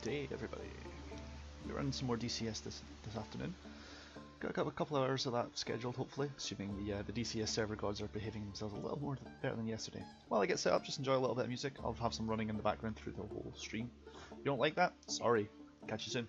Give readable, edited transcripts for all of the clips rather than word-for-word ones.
day, everybody. We're running some more DCS this afternoon. Got a couple of hours of that scheduled, hopefully, assuming the DCS server gods are behaving themselves a little more better than yesterday. While I get set up, just enjoy a little bit of music. I'll have some running in the background through the whole stream. If you don't like that, sorry. Catch you soon.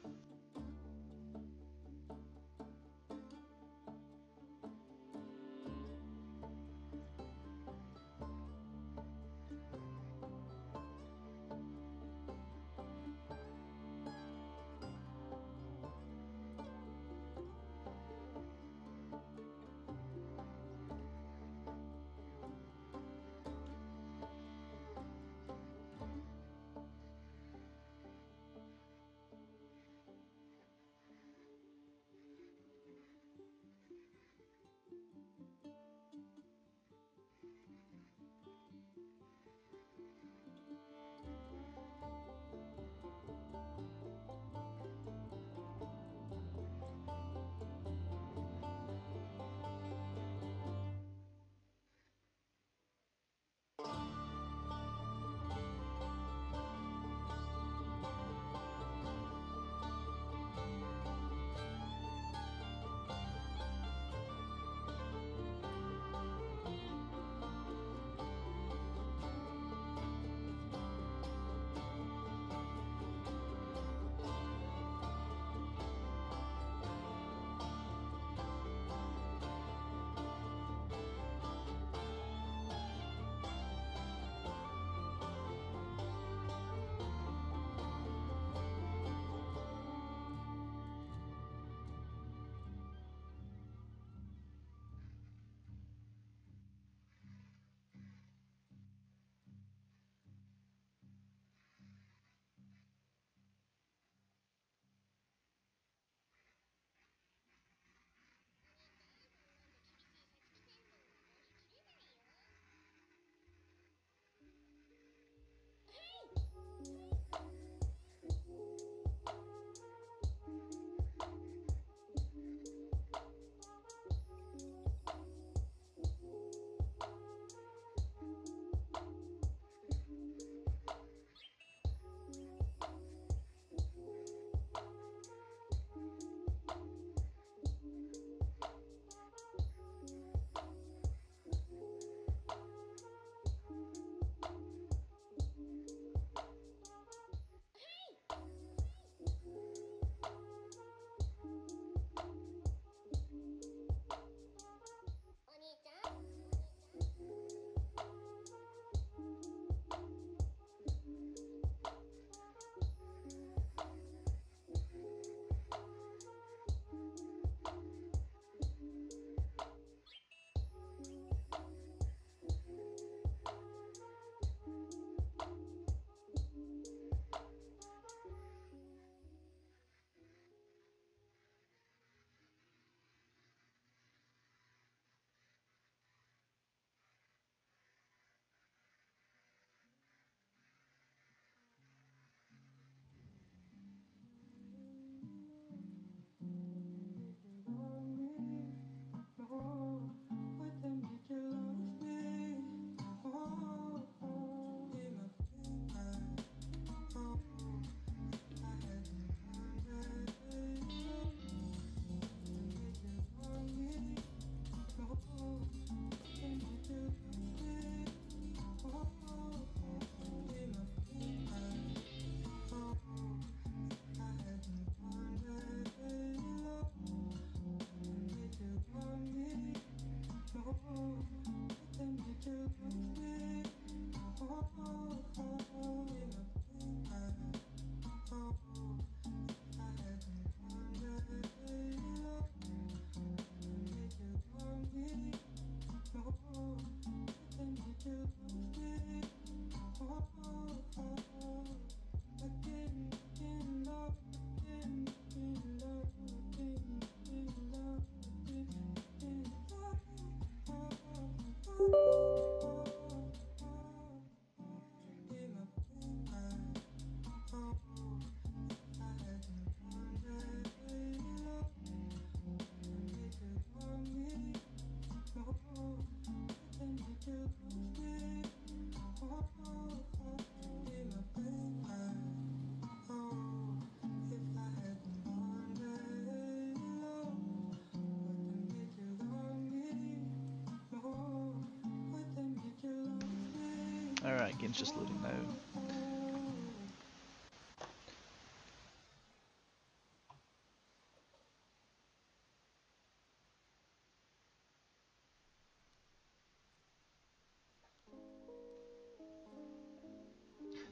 Alright, game's just loading now.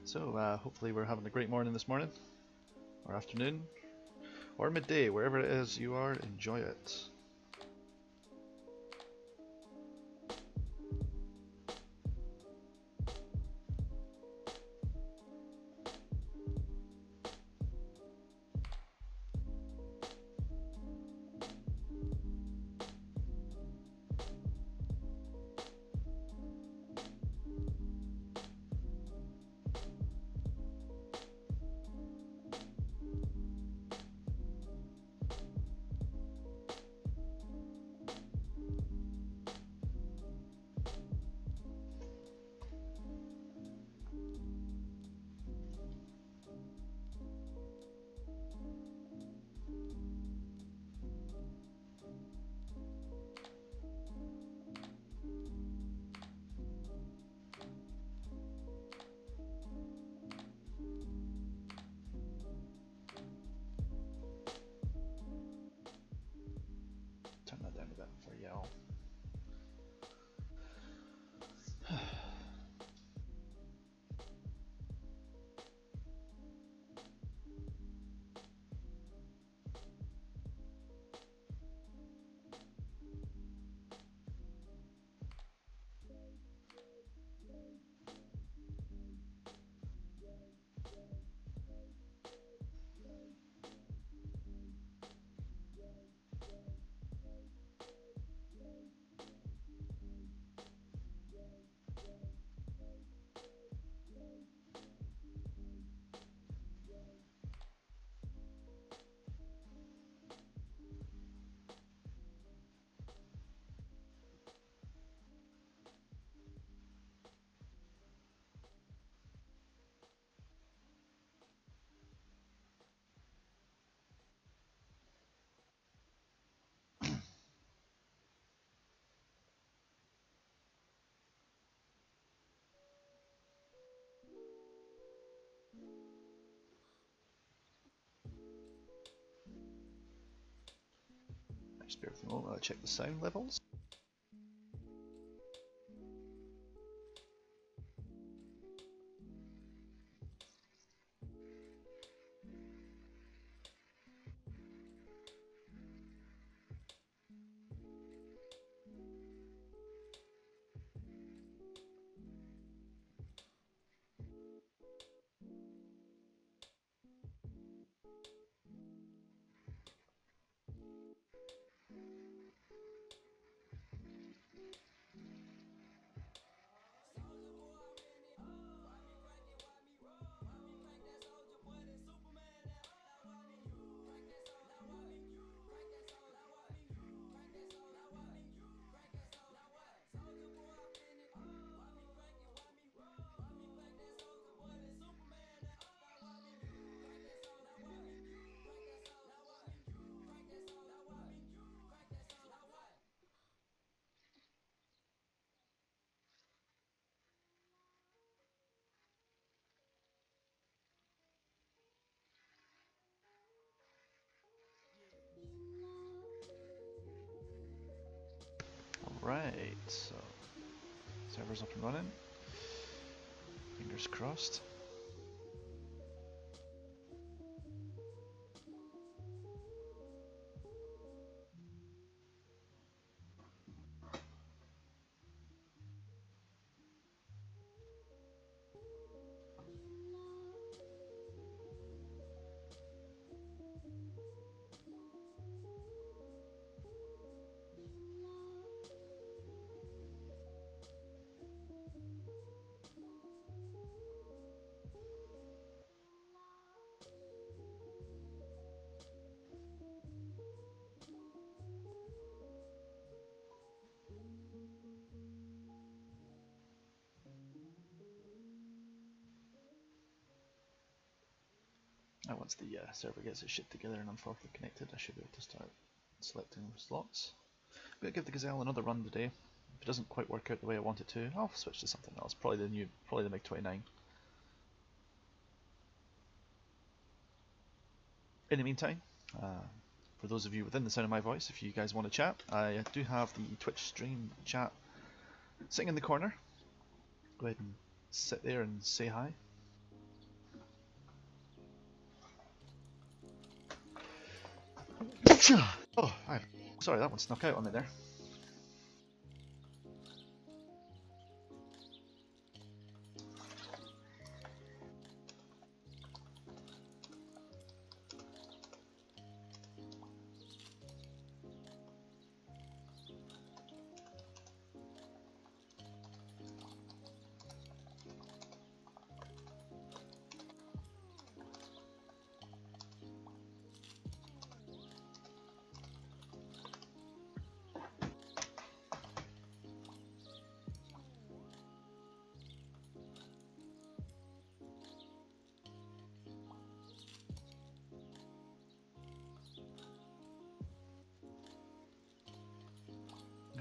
So, hopefully we're having a great morning this morning, or afternoon, or midday, wherever it is you are, enjoy it. Turn that down a bit for y'all. Just bear with me a moment while I check the sound levels. Alright, so server's up and running. Fingers crossed. And once the server gets its shit together and I'm properly connected, I should be able to start selecting slots. But I'll give the Gazelle another run today. If it doesn't quite work out the way I want it to, I'll switch to something else. Probably the MiG-29. In the meantime, for those of you within the sound of my voice, if you guys want to chat, I do have the Twitch stream chat sitting in the corner. Go ahead and sit there and say hi. Oh, sorry, that one snuck out on me there.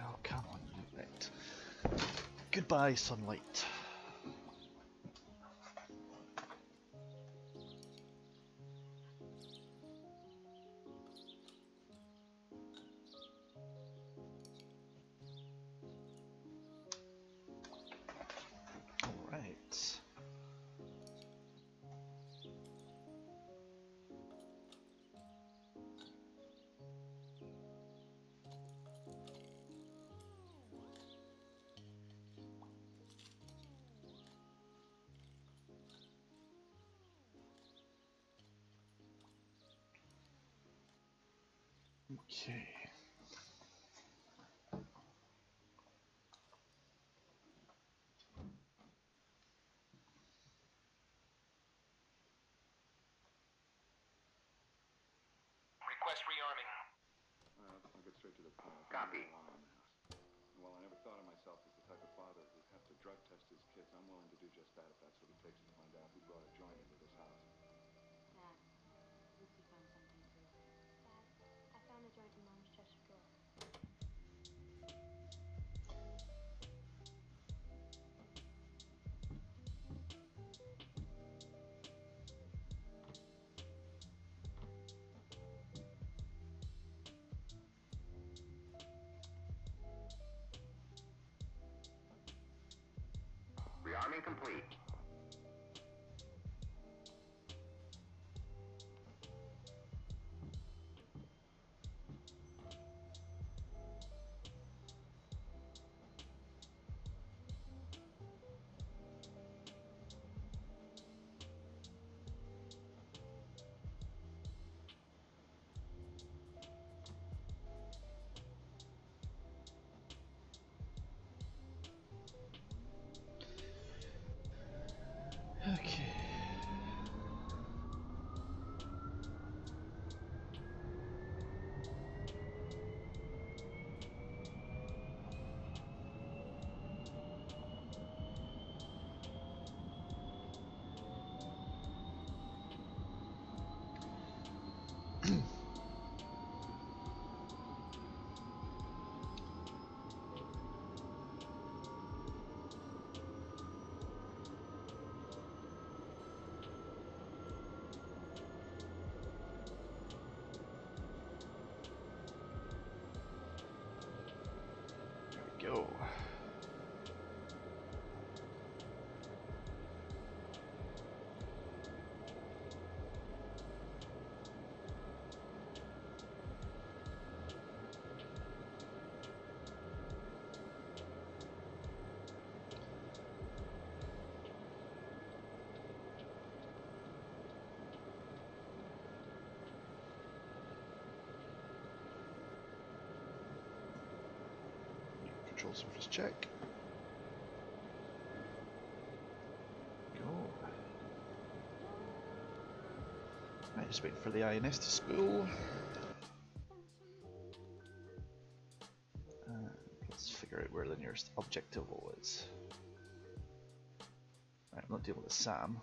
Oh, come on, you bit. Goodbye, sunlight. Alright. Okay. Request rearming. I'll get straight to the point. Copy. Well, I never thought of myself as the type of father who'd have to drug test his kids. I'm willing to do just that if that's what it takes to find out who brought a joint into this house. Dad, Lucy found something too. Dad, I found a joint in Mom's chest of drawers. Rearming complete. Okay. Go. Control surface check. Go. Right, just waiting for the INS to spool. Let's figure out where the nearest objective is. Right, I'm not dealing with Sam.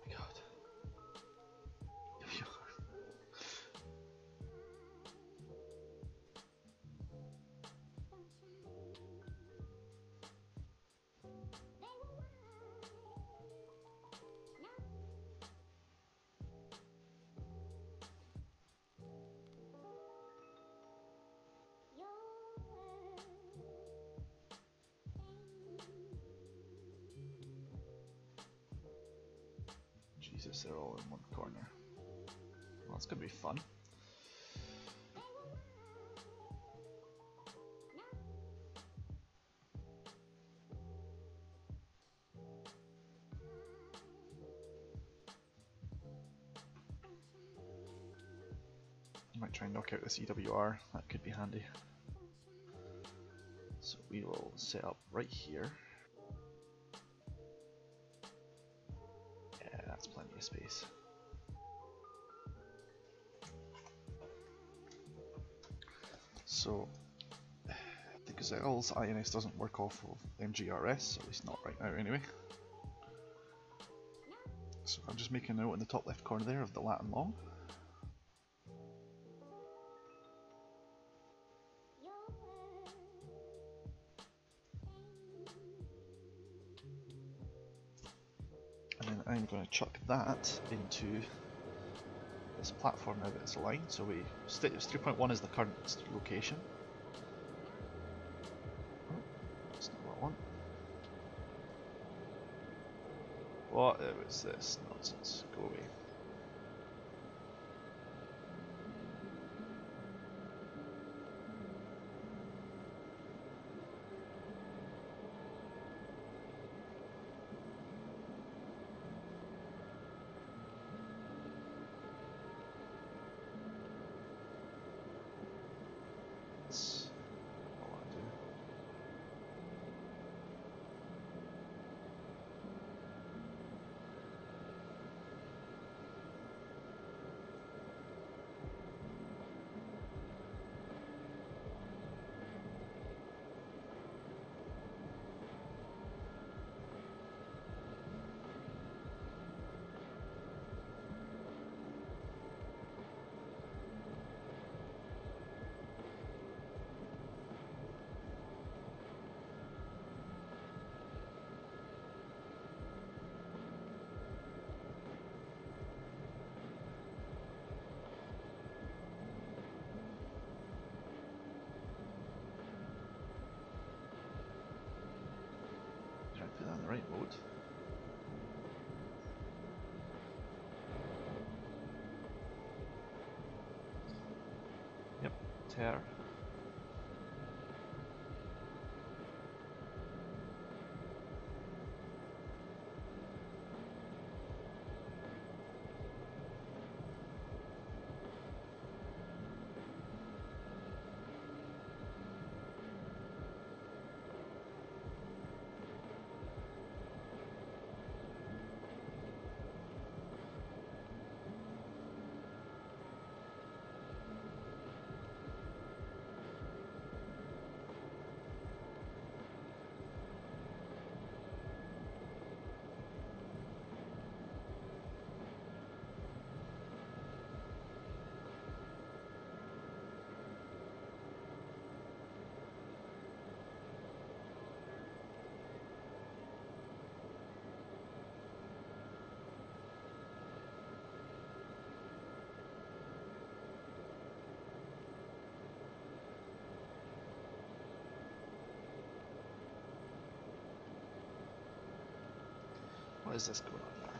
God. they're all in one corner. Well, it's going to be fun. Might try and knock out this EWR, that could be handy. So we will set up right here. Yeah, that's plenty of space. So the Gazelle's INS doesn't work off of MGRS, at least not right now anyway. So I'm just making a note in the top left corner there of the lat and long. And then I'm going to chuck that into this platform now that it's aligned. So we 3.1 is the current location. Oh, that's not what I want. What was this nonsense? Go away. That's not what I do. Did I put that in the right mode? Yep, tear. What is this going on here?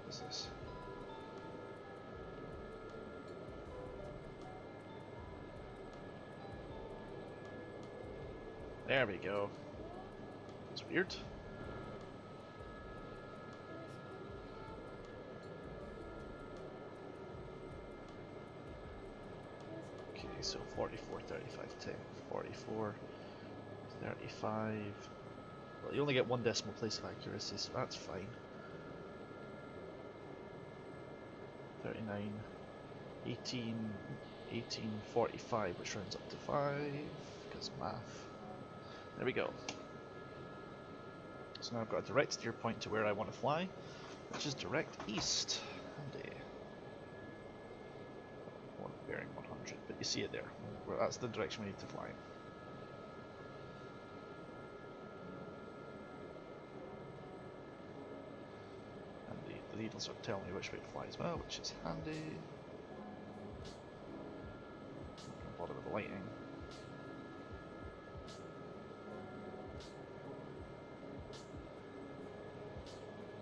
What is this? There we go. weird. Okay, so 44, 35, 10, 44, 35. Well, you only get one decimal place of accuracy, so that's fine. 39, 18, 18, 45, which rounds up to 5, because math. There we go. So now I've got a direct steer point to where I want to fly, which is direct east. Handy. One bearing 100, but you see it there. Well, that's the direction we need to fly. And the needles are telling me which way to fly as well, which is handy. Not gonna bother with the lighting.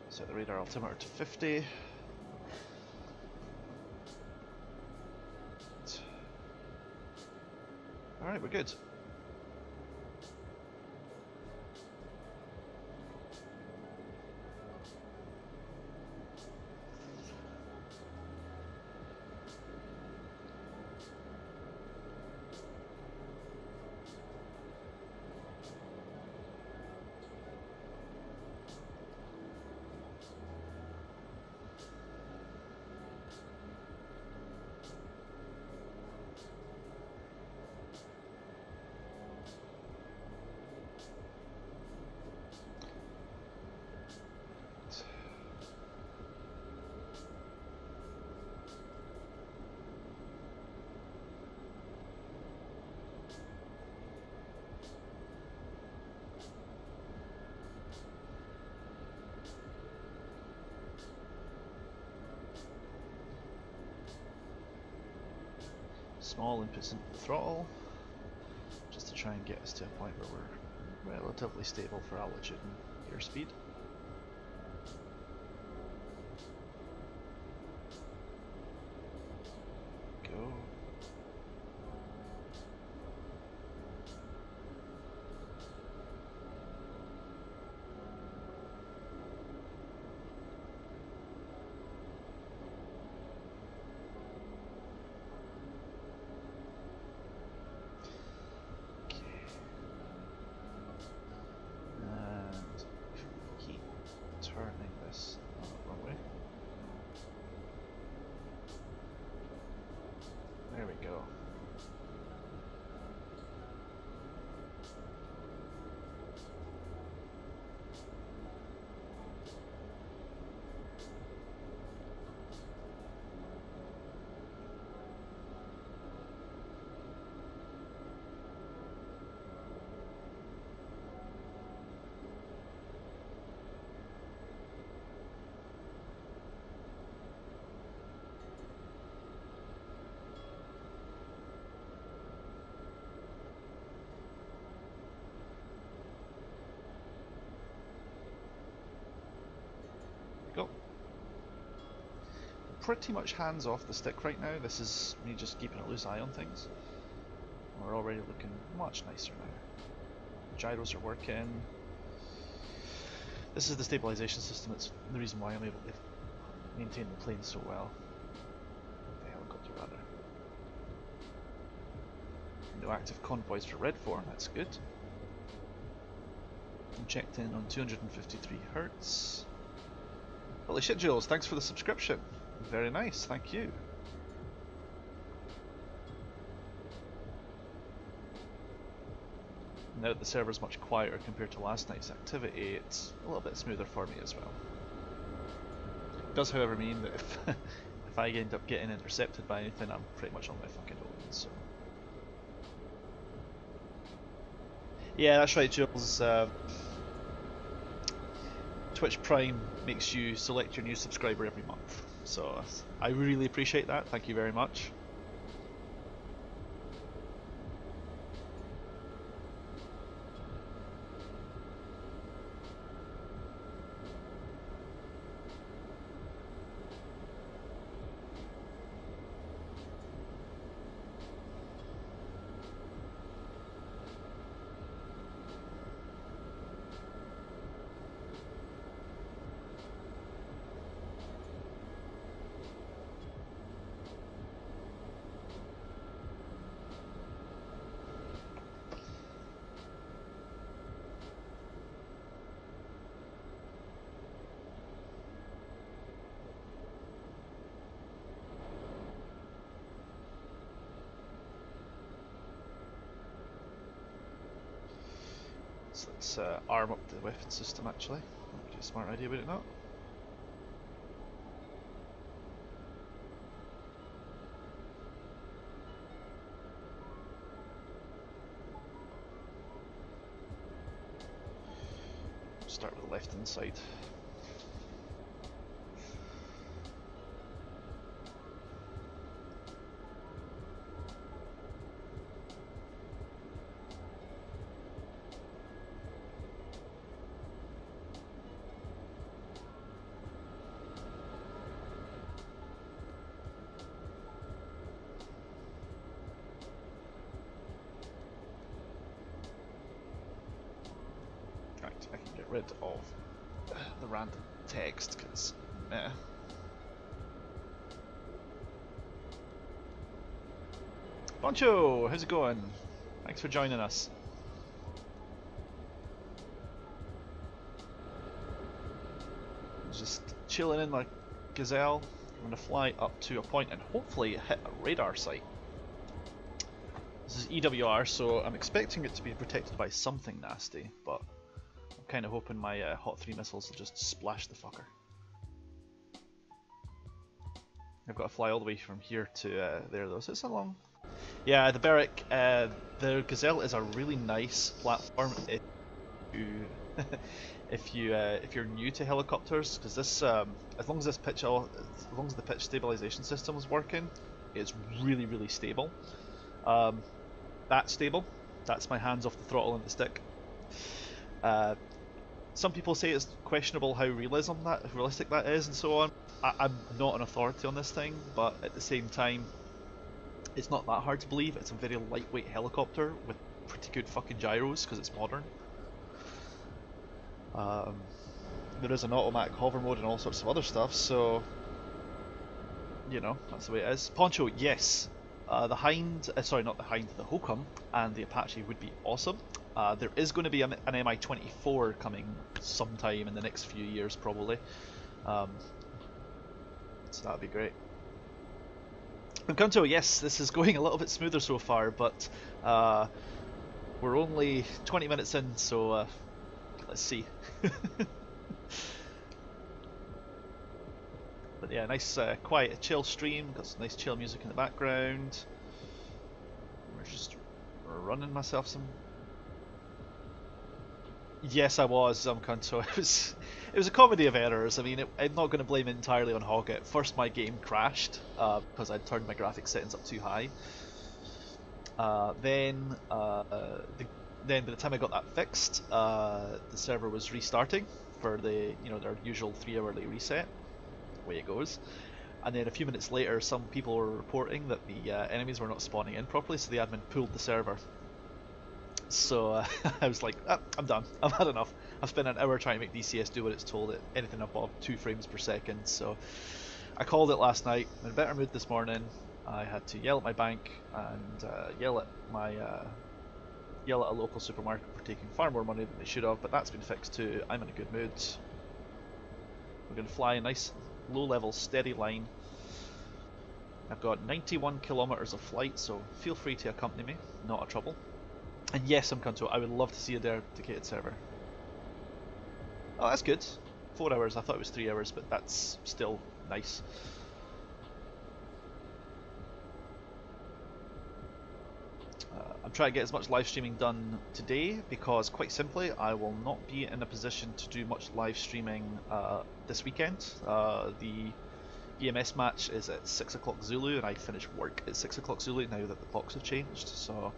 Set the radar altimeter to 50. Alright, we're good. Small inputs into the throttle, just to try and get us to a point where we're relatively stable for altitude and airspeed. Go. Turning this wrong way. There we go. Go. Pretty much hands off the stick right now. This is me just keeping a loose eye on things. We're already looking much nicer now. Gyros are working. This is the stabilization system. It's the reason why I'm able to maintain the plane so well. The helicopter rather. No active convoys for Red 4, that's good. I'm checked in on 253 Hertz. Holy shit, Jules, thanks for the subscription. Very nice, thank you. Now that the server's much quieter compared to last night's activity, it's a little bit smoother for me as well. It does, however, mean that if I end up getting intercepted by anything, I'm pretty much on my fucking own, so... Yeah, that's right, Jules. Twitch Prime makes you select your new subscriber every month, so I really appreciate that. Thank you very much. So let's arm up the weapon system actually. That'd be a smart idea, would it not? Start with the left hand side. Right, I can get rid of the random text because Poncho, how's it going? Thanks for joining us. Just chilling in my Gazelle. I'm going to fly up to a point and hopefully hit a radar site. This is EWR, so I'm expecting it to be protected by something nasty, but I'm kind of hoping my Hot 3 missiles will just splash the fucker. I've got to fly all the way from here to there though, so it's a long... Yeah, the Barrack, the Gazelle is a really nice platform if you if you're new to helicopters, because this as long as the pitch stabilization system is working, it's really stable. That's stable. That's my hands off the throttle and the stick. Some people say it's questionable how realistic that is, and so on. I'm not an authority on this thing, but at the same time, it's not that hard to believe. It's a very lightweight helicopter with pretty good fucking gyros because it's modern. There is an automatic hover mode and all sorts of other stuff, so you know, that's the way it is. Poncho, yes. The Hind, sorry, not the Hind, the Hokum and the Apache would be awesome. There is going to be an Mi-24 coming sometime in the next few years, probably. So that'd be great. Encanto, yes, this is going a little bit smoother so far, but we're only 20 minutes in, so let's see. But yeah, nice quiet, chill stream, got some nice chill music in the background. We're just running myself some... Yes, I was, Encanto. It was a comedy of errors. I mean, I'm not going to blame it entirely on Hoggit. First, my game crashed because I'd turned my graphics settings up too high. Then by the time I got that fixed, the server was restarting for their usual 3-hourly reset. Way it goes. And then a few minutes later, some people were reporting that the enemies were not spawning in properly, so the admin pulled the server. So I was like, I'm done. I've had enough. I've spent an hour trying to make DCS do what it's told it, anything above 2 frames per second. So I called it last night. I'm in a better mood this morning. I had to yell at my bank and yell at a local supermarket for taking far more money than they should have, but that's been fixed too. I'm in a good mood. We're going to fly a nice low-level steady line. I've got 91 kilometers of flight, so feel free to accompany me, not a trouble. And yes, Encanto, I would love to see a dedicated server. Oh, that's good. 4 hours, I thought it was 3 hours, but that's still nice. I'm trying to get as much live streaming done today because, quite simply, I will not be in a position to do much live streaming this weekend. The EMS match is at 6 o'clock Zulu, and I finish work at 6 o'clock Zulu now that the clocks have changed. So,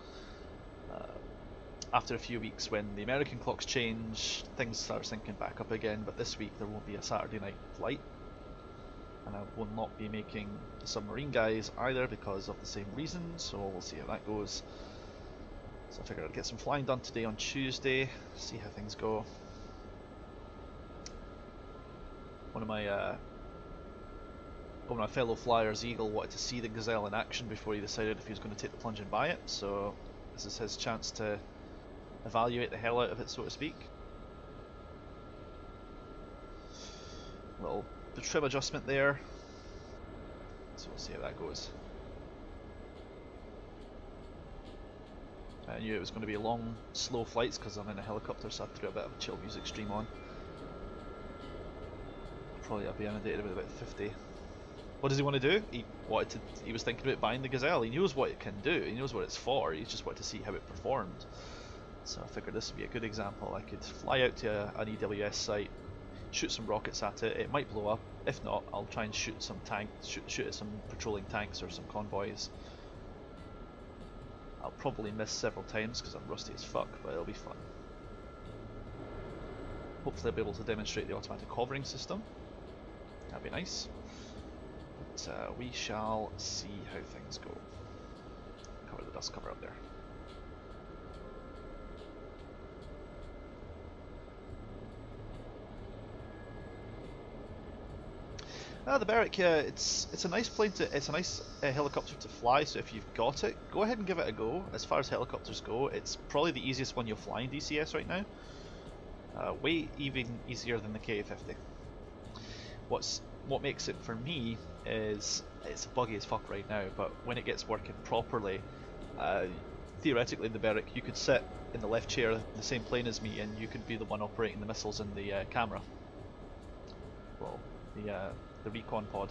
after a few weeks when the American clocks change, things start syncing back up again. But this week there won't be a Saturday night flight, and I will not be making the Submarine Guys either because of the same reason. So we'll see how that goes. So I figured I'd get some flying done today on Tuesday, see how things go. One of my fellow flyers, Eagle, wanted to see the Gazelle in action before he decided if he was going to take the plunge and buy it, so this is his chance to evaluate the hell out of it, so to speak. Little trim adjustment there, so we'll see how that goes. I knew it was going to be long, slow flights because I'm in a helicopter, so I threw a bit of a chill music stream on. Probably I'll be inundated with about 50. What does he want to do? He was thinking about buying the Gazelle. He knows what it can do. He knows what it's for. He just wanted to see how it performed. So I figured this would be a good example. I could fly out to an EWS site, shoot some rockets at it. It might blow up. If not, I'll try and shoot some shoot at some patrolling tanks or some convoys. I'll probably miss several times because I'm rusty as fuck, but it'll be fun. Hopefully I'll be able to demonstrate the automatic hovering system. That'd be nice. But we shall see how things go. Cover the dust cover up there. The Barrack, it's a nice plane it's a nice helicopter to fly. So if you've got it, go ahead and give it a go. As far as helicopters go, it's probably the easiest one you'll fly in DCS right now. Way even easier than the Ka-50. What makes it for me is it's buggy as fuck right now, but when it gets working properly, theoretically in the Barrack you could sit in the left chair in the same plane as me, and you could be the one operating the missiles in the camera. Well, the recon pod.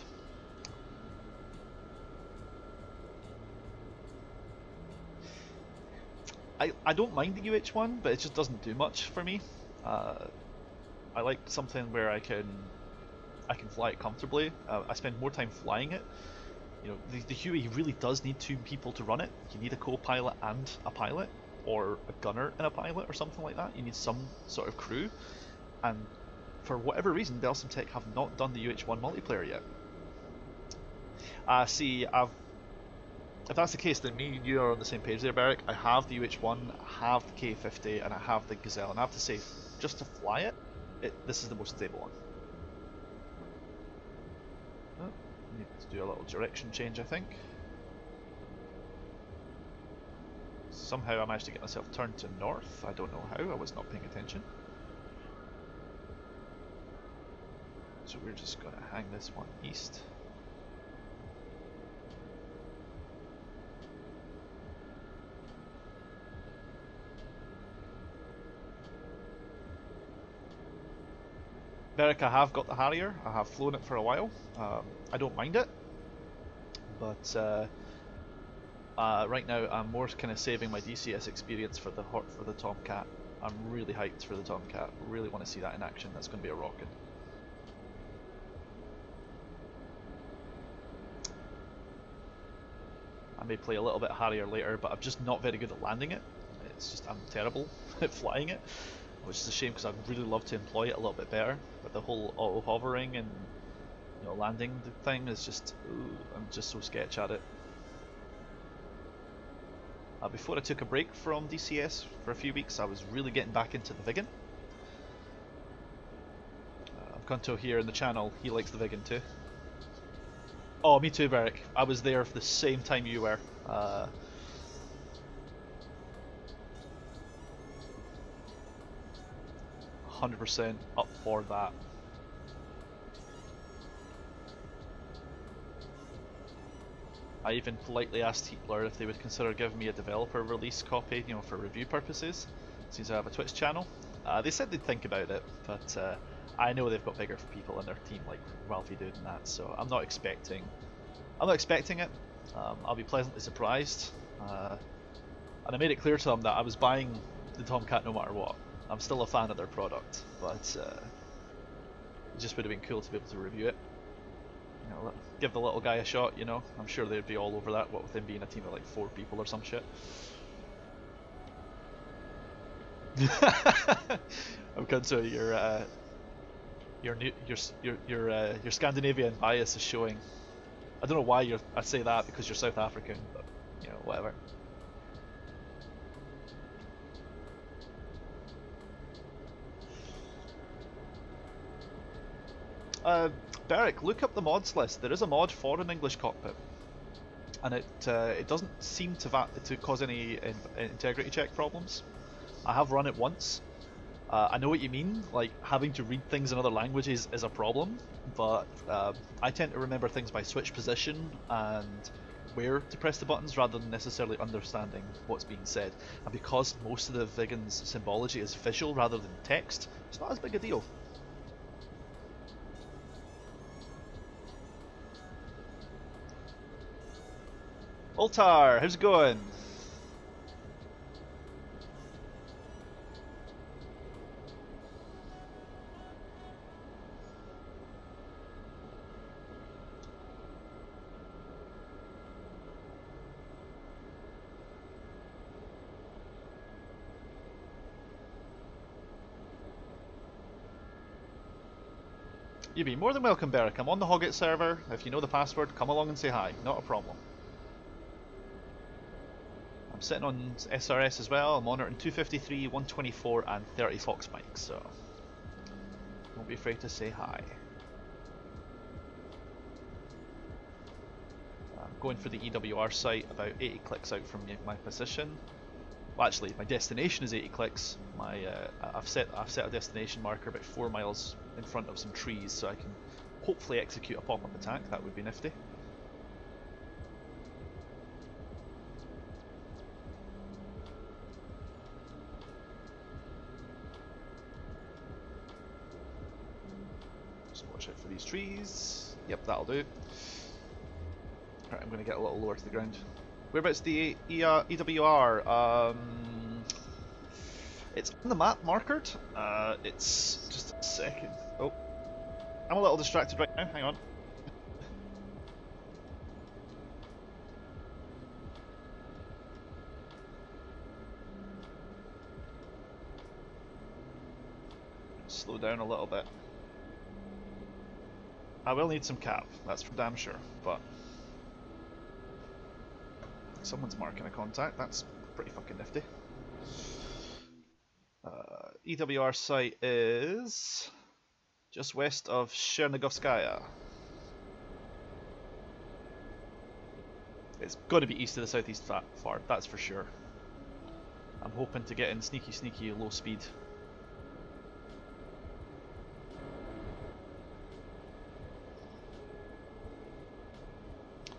I don't mind the UH-1, but it just doesn't do much for me. I like something where I can fly it comfortably. I spend more time flying it. You know, the Huey really does need two people to run it. You need a co-pilot and a pilot, or a gunner and a pilot, or something like that. You need some sort of crew, and for whatever reason, Belsum Tech have not done the UH-1 multiplayer yet. See, if that's the case, then me and you are on the same page there, Barrack. I have the UH-1, I have the Ka-50, and I have the Gazelle, and I have to say, just to fly it, this is the most stable one. Oh, need to do a little direction change, I think. Somehow I managed to get myself turned to north. I don't know how, I was not paying attention. So we're just going to hang this one east. Barrack, I have got the Harrier. I have flown it for a while. I don't mind it, but right now I'm more kind of saving my DCS experience for the Tomcat. I'm really hyped for the Tomcat. Really want to see that in action. That's going to be a rocket. I may play a little bit Harrier later, but I'm just not very good at landing it. It's just, I'm terrible at flying it, which is a shame because I'd really love to employ it a little bit better. But the whole auto hovering and landing the thing is just, I'm just so sketch at it. Before I took a break from DCS for a few weeks, I was really getting back into the Vigan. Gunto here in the channel, he likes the Vigan too. Oh, me too, Barrack. I was there for the same time you were. 100% up for that. I even politely asked Heatblur if they would consider giving me a developer release copy, for review purposes, since I have a Twitch channel. They said they'd think about it, but I know they've got bigger people in their team like Ralphie Dude and that, so I'm not expecting it. I'll be pleasantly surprised. And I made it clear to them that I was buying the Tomcat no matter what. I'm still a fan of their product, but it just would have been cool to be able to review it. Give the little guy a shot, I'm sure they'd be all over that, what with him being a team of like 4 people or some shit. I'm going to your Scandinavian bias is showing. I don't know why I say that because you're South African, but whatever. Barrack, look up the mods list. There is a mod for an English cockpit, and it doesn't seem to cause any integrity check problems. I have run it once. I know what you mean, like having to read things in other languages is a problem, but I tend to remember things by switch position and where to press the buttons rather than necessarily understanding what's being said. And because most of the Vigans symbology is visual rather than text, it's not as big a deal. Ultar, how's it going? You'd be more than welcome, Beric. I'm on the Hoggit server. If you know the password, come along and say hi. Not a problem. I'm sitting on SRS as well. I'm monitoring 253, 124 and 30 Fox mics, so don't be afraid to say hi. I'm going for the EWR site, about 80 clicks out from my position. Well, actually, my destination is 80 clicks. I've set a destination marker about 4 miles in front of some trees, so I can hopefully execute a pop-up attack. That would be nifty. Just watch out for these trees. Yep, that'll do. Alright, I'm going to get a little lower to the ground. Whereabouts the EWR? It's on the map markered. It's just a second. Oh, I'm a little distracted right now. Hang on. Slow down a little bit. I will need some cap. That's for damn sure. But someone's marking a contact. That's pretty fucking nifty. EWR site is just west of Chernigovskaya. It's got to be east of the southeast far, that's for sure. I'm hoping to get in sneaky low speed.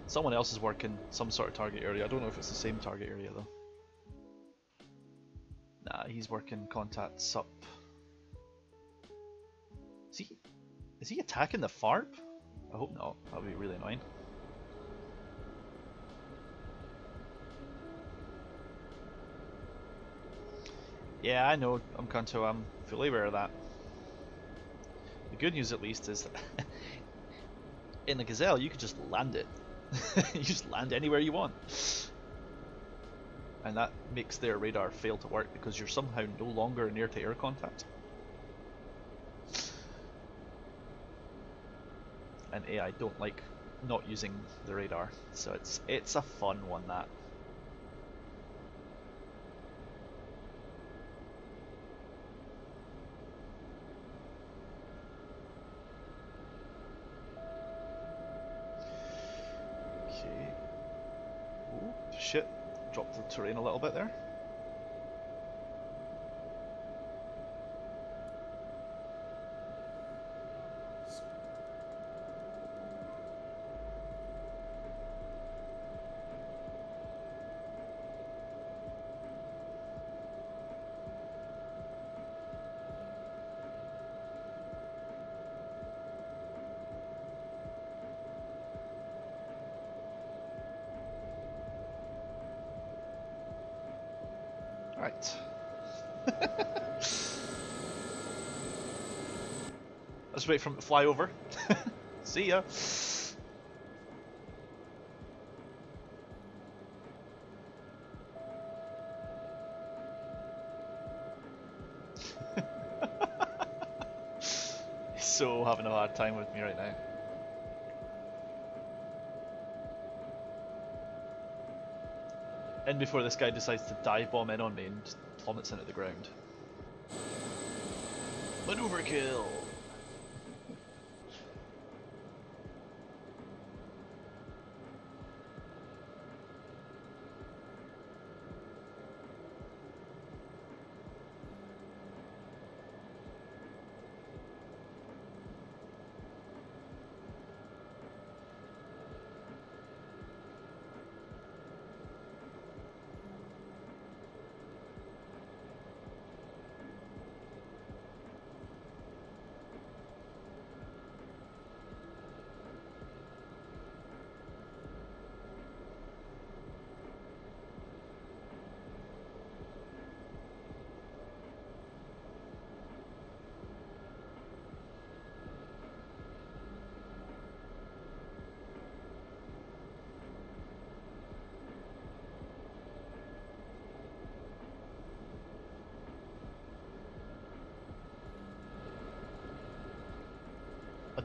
Someone else is working some sort of target area. I don't know if it's the same target area though. Nah, he's working contacts up. Is he attacking the FARP? I hope not. That would be really annoying. Yeah, I know, Umkanto, I'm fully aware of that. The good news at least is that in the Gazelle you could just land it. You just land anywhere you want. And that makes their radar fail to work because you're somehow no longer in air-to-air contact. And AI don't like not using the radar, so it's a fun one, that. Okay. Oh shit! Dropped the terrain a little bit there. Right. Let's wait for him to fly over. See ya. He's so having a hard time with me right now. In before this guy decides to dive bomb in on me and just plummets into the ground. Maneuver kill!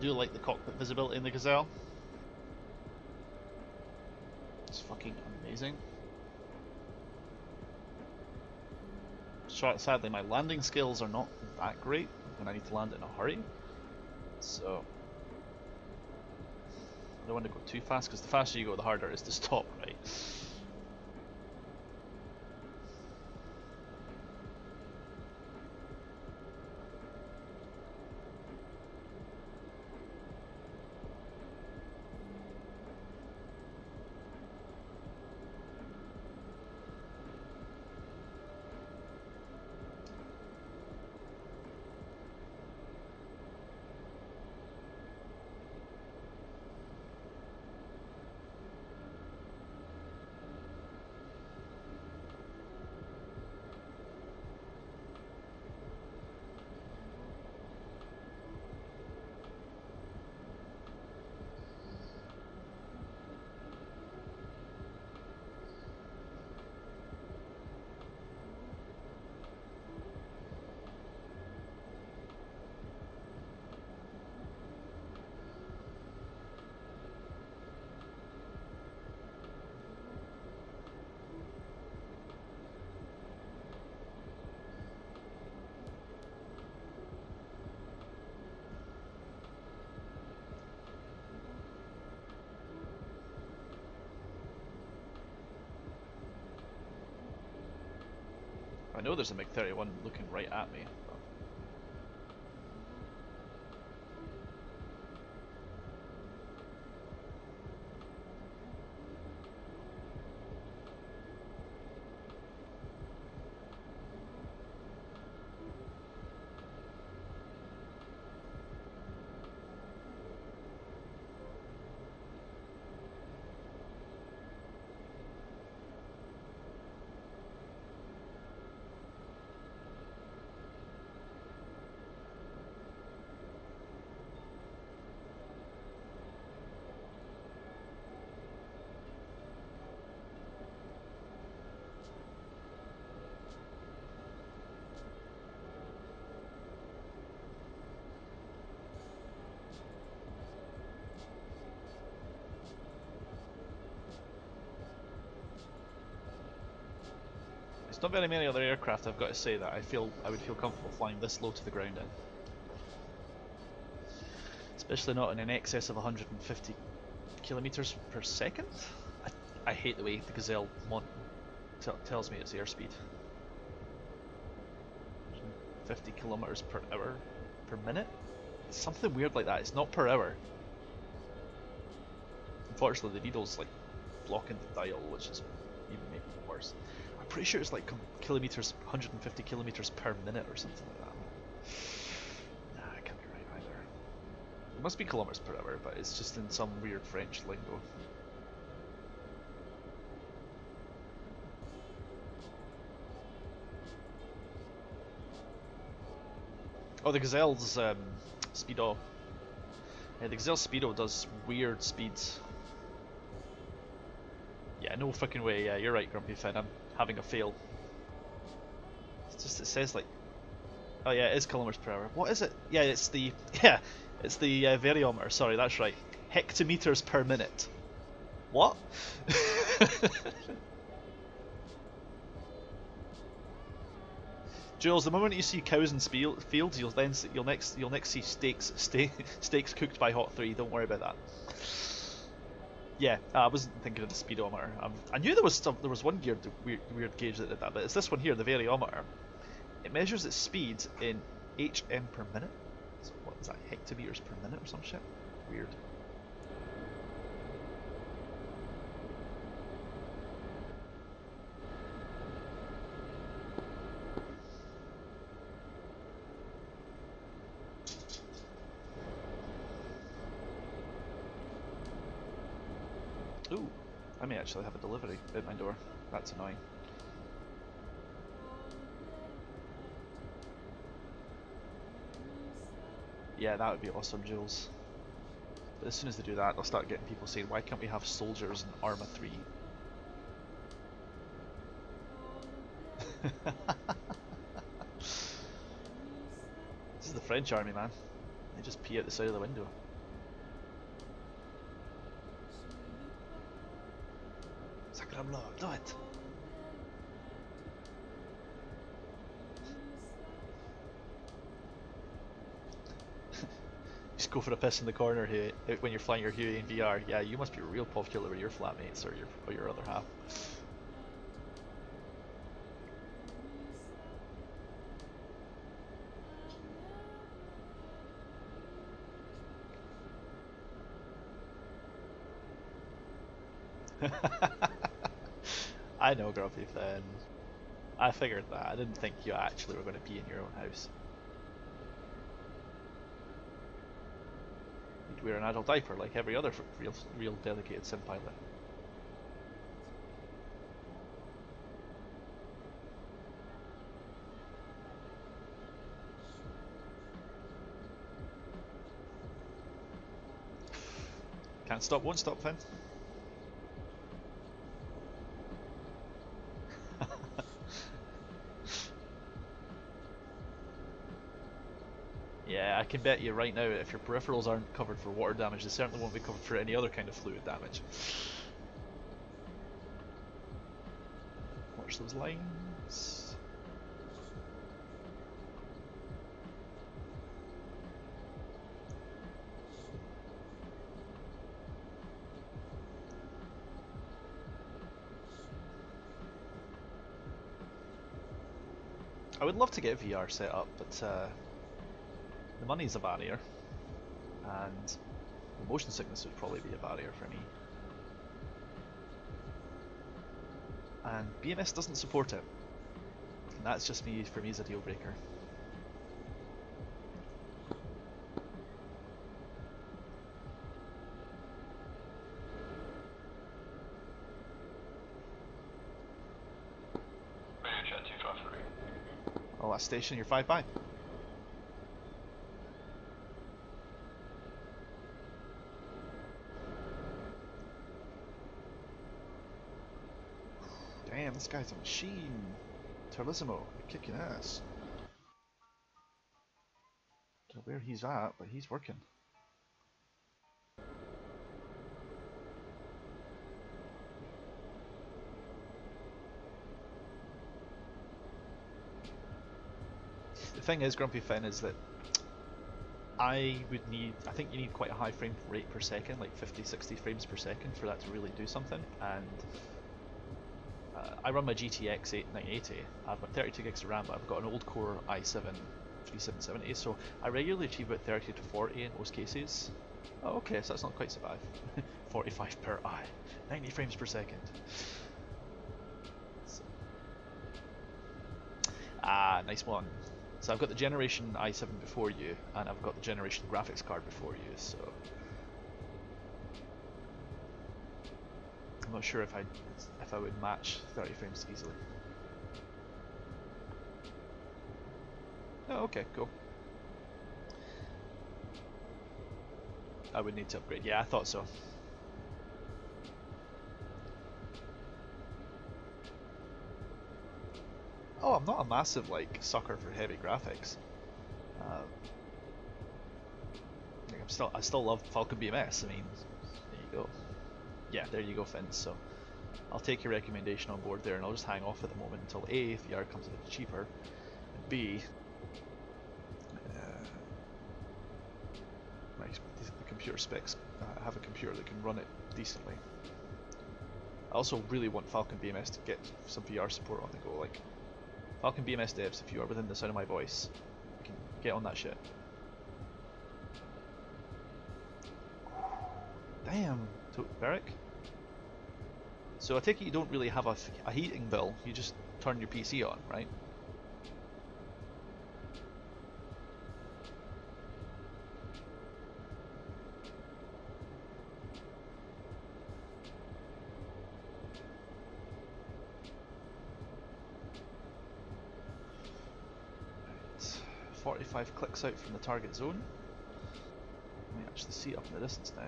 do like the cockpit visibility in the Gazelle. It's fucking amazing. Sadly, my landing skills are not that great when I need to land in a hurry. So I don't want to go too fast, because the faster you go, the harder it is to stop, right? I know there's a MiG-31 looking right at me. But there's not very many other aircraft, I've got to say, that I would feel comfortable flying this low to the ground in. Especially not in excess of 150 kilometers per second. I hate the way the Gazelle tells me its airspeed. 50 kilometers per hour per minute? It's something weird like that. It's not per hour. Unfortunately, the needle's like blocking the dial, which is even maybe worse. I'm pretty sure it's like kilometers, 150 kilometers per minute or something like that. Nah, I can't be right either. It must be kilometers per hour, but it's just in some weird French lingo. Oh, the Gazelle's speedo. Yeah, the Gazelle's speedo does weird speeds. Yeah, no fucking way. Yeah, you're right, Grumpy Finn. I'm having a fail. It's just, it says like, oh yeah, it is kilometers per hour. What is it? Yeah, it's the variometer. Sorry, that's right. Hectometers per minute. What? Jules, the moment you see cows in fields, you'll next see steaks cooked by Hot 3. Don't worry about that. Yeah, I wasn't thinking of the speedometer. I knew there was one weird gauge that did that, but it's this one here, the variometer. It measures its speed in HM per minute. So what is that, hectometers per minute or some shit? Weird. Ooh, I may actually have a delivery at my door. That's annoying. Yeah, that would be awesome, Jules. But as soon as they do that, they'll start getting people saying, why can't we have soldiers in Arma 3? This is the French army, man. They just pee out the side of the window. Sacrablo, do it! Just go for a piss in the corner here when you're flying your Huey in VR. Yeah, you must be real popular with your flatmates or your other half. I know, Grumpy Finn. I figured that. I didn't think you actually were going to be in your own house. You'd wear an adult diaper like every other real dedicated sim pilot. Can't stop, won't stop, Finn. Yeah, I can bet you right now if your peripherals aren't covered for water damage, they certainly won't be covered for any other kind of fluid damage. Watch those lines. I would love to get VR set up, but the money's a barrier, and the motion sickness would probably be a barrier for me. And BMS doesn't support it, and that's just for me is a deal breaker. Oh, last station, you're 5 by. Damn, this guy's a machine. Terlissimo, kicking ass. Don't know where he's at, but he's working. The thing is, Grumpy Finn, is that I think you need quite a high frame rate per second, like 50-60 frames per second for that to really do something, and I run my GTX 980, I've got 32 gigs of RAM, but I've got an old core i7 3770, so I regularly achieve about 30 to 40 in most cases. Oh, okay, so that's not quite so bad. 45 per eye, 90 frames per second. So. Ah, nice one. So I've got the generation i7 before you, and I've got the generation graphics card before you, so I'm not sure if I would match 30 frames easily. Oh, okay, cool. I would need to upgrade. Yeah, I thought so. Oh, I'm not a massive sucker for heavy graphics. I still love Falcon BMS. I mean, there you go. Yeah, there you go, Finn. So I'll take your recommendation on board there, and I'll just hang off at the moment until A, VR comes a bit cheaper, and B, the computer specs. I have a computer that can run it decently. I also really want Falcon BMS to get some VR support on the go. Like Falcon BMS devs, if you are within the sound of my voice, you can get on that shit. Damn, Beric. So I take it you don't really have a heating bill, you just turn your PC on, right? Right. 45 clicks out from the target zone. Let me actually see it up in the distance now.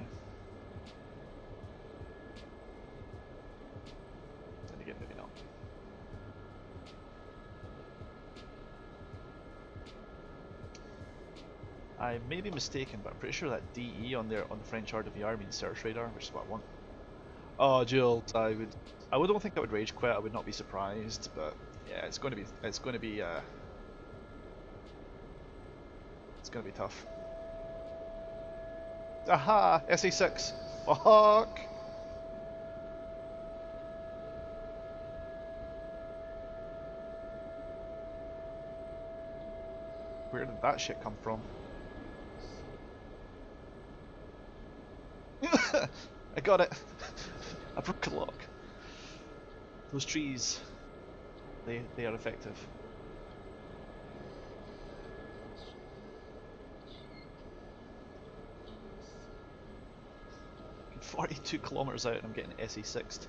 Maybe not. I may be mistaken, but I'm pretty sure that DE on the French Art of VR means search radar, which is what I want. Oh, Jules, I don't think I would rage quit. I would not be surprised, but yeah, it's going to be tough. Aha! SA6. Fuck! Where did that shit come from? I got it! I broke the lock. Those trees, they are effective. 42 kilometers out and I'm getting SE6'd.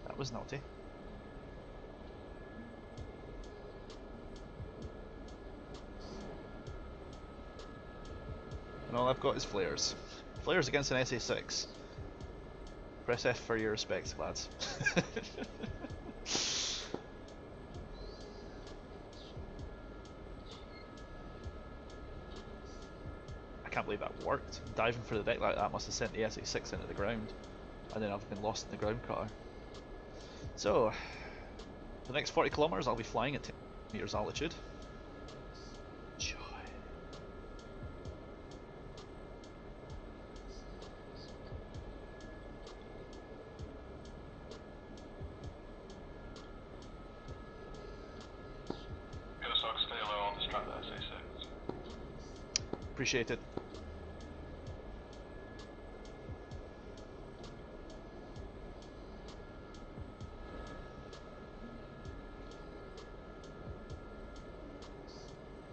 That was naughty. And all I've got is flares. Flares against an SA6. Press F for your respects, lads. I can't believe that worked. Diving for the deck like that must have sent the SA6 into the ground. And then I've been lost in the ground cutter. So, for the next 40 kilometers I'll be flying at 10 meters altitude. Joy. Stay low, I'll distract the SA6. Appreciate it.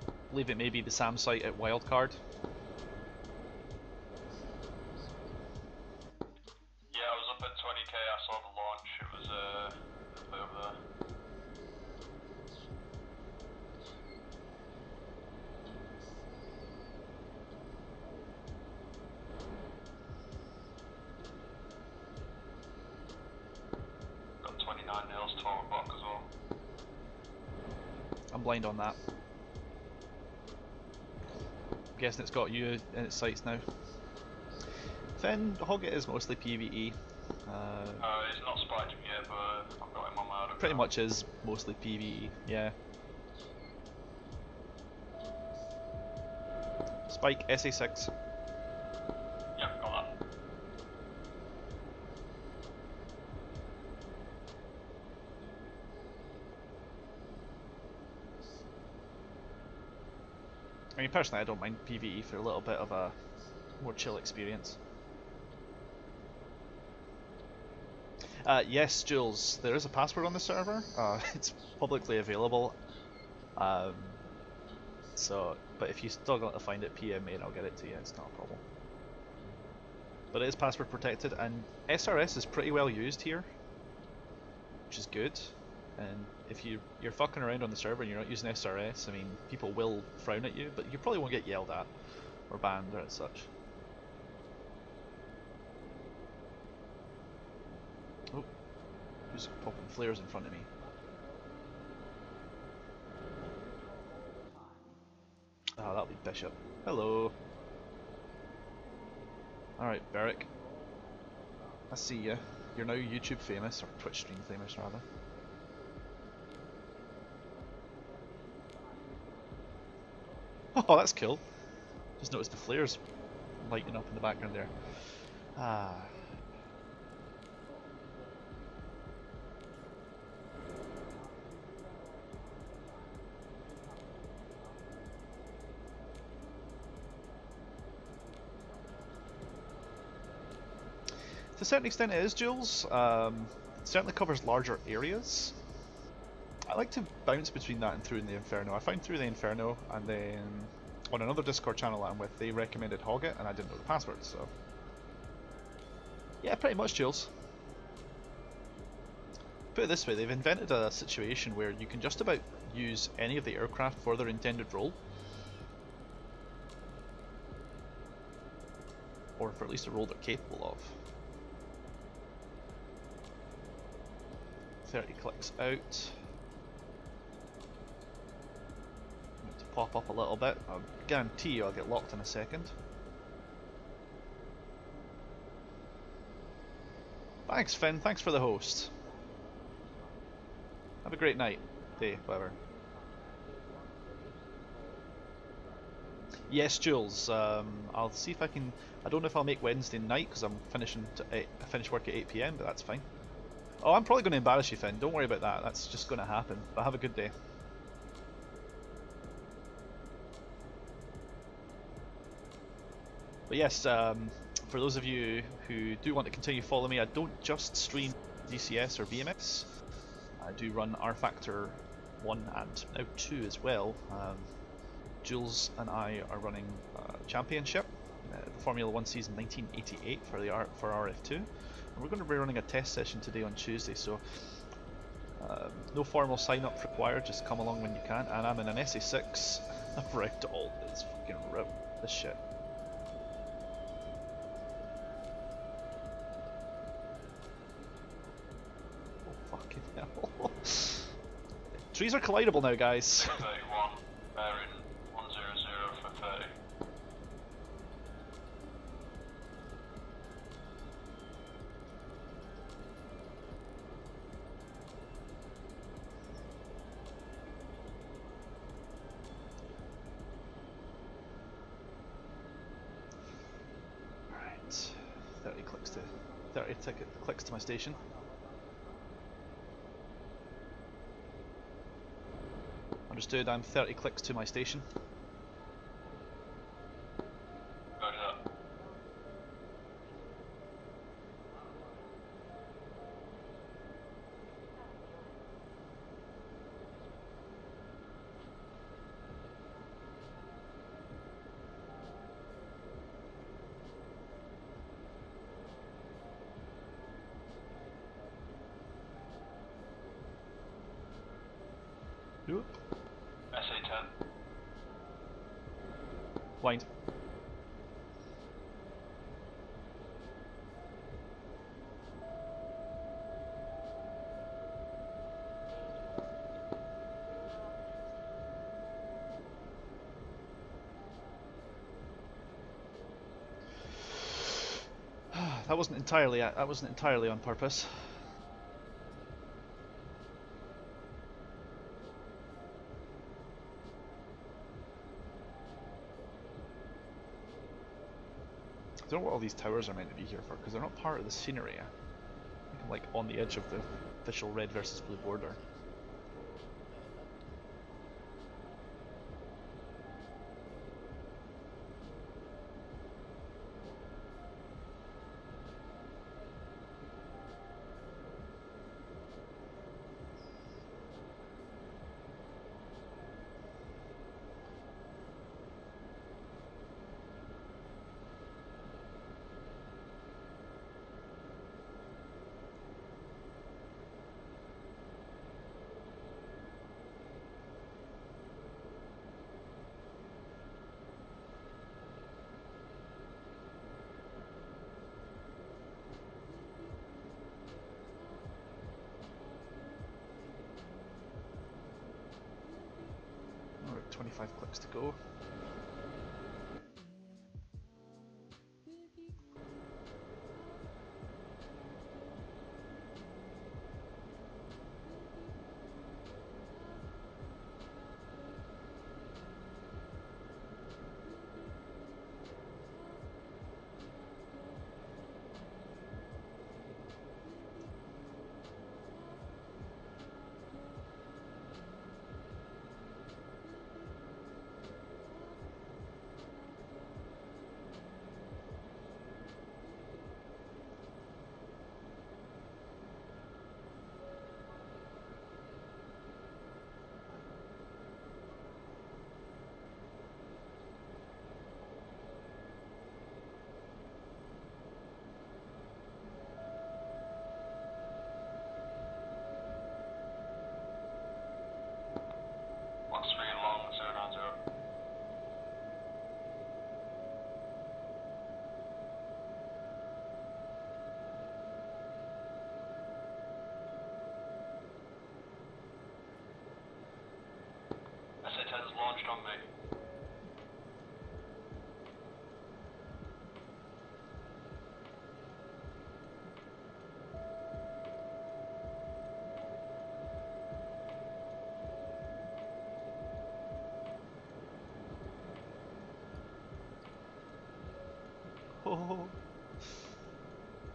I believe it may be the SAM site at Wildcard. Yeah, I was up at 20k, I saw the launch, it was over there. Got 29 nails to our block as well. I'm blind on that. I'm guessing it's got you in its sights now. Then Hoggit is mostly PvE. He's not spiked me yet, but I've got him on my auto. Pretty much is mostly PvE, yeah. Spike SA6. Yep, got that. I mean, personally, I don't mind PvE for a little bit of a more chill experience. Yes, Jules, there is a password on the server. It's publicly available. But if you still got to find it, PM me and I'll get it to you. It's not a problem. But it is password protected, and SRS is pretty well used here, which is good. And if you're fucking around on the server and you're not using SRS, I mean, people will frown at you, but you probably won't get yelled at or banned or as such. Oh, who's popping flares in front of me? Ah, that'll be Bishop. Hello. Alright, Beric. I see ya. You're now YouTube famous, or Twitch stream famous rather. Oh, that's cool. Just noticed the flares lighting up in the background there. Ah. To a certain extent it is, Jules. It certainly covers larger areas. I like to bounce between that and Through the Inferno. I found Through the Inferno, and then on another Discord channel I'm with, they recommended Hoggit, and I didn't know the password, so... Yeah, pretty much, Jules. Put it this way, they've invented a situation where you can just about use any of the aircraft for their intended role. Or for at least a role they're capable of. 30 clicks out. Pop up a little bit. I'll guarantee you I'll get locked in a second. Thanks, Finn. Thanks for the host. Have a great night, day, whatever. Yes, Jules. I'll see if I can. I don't know if I'll make Wednesday night because I'm finishing. I finish work at 8 p.m. But that's fine. Oh, I'm probably going to embarrass you, Finn. Don't worry about that. That's just going to happen. But have a good day. But yes, for those of you who do want to continue following me, I don't just stream DCS or BMX. I do run R Factor 1 and now 2 as well. Jules and I are running a championship, the Formula 1 season 1988 for RF2, and we're going to be running a test session today on Tuesday, so no formal sign-up required, just come along when you can, and I'm in an SA6. I've wrecked all this fucking route, this shit. Oh fucking hell. Trees are collidable now, guys. 31, bearing 100 for 30. Alright, 30 clicks to my station. Understood, I'm 30 clicks to my station. Roger that. Nope. SA10. Blind. That wasn't entirely on purpose. I don't know what all these towers are meant to be here for, because they're not part of the scenery. I think I'm like on the edge of the official red versus blue border. We're at 25 clicks to go.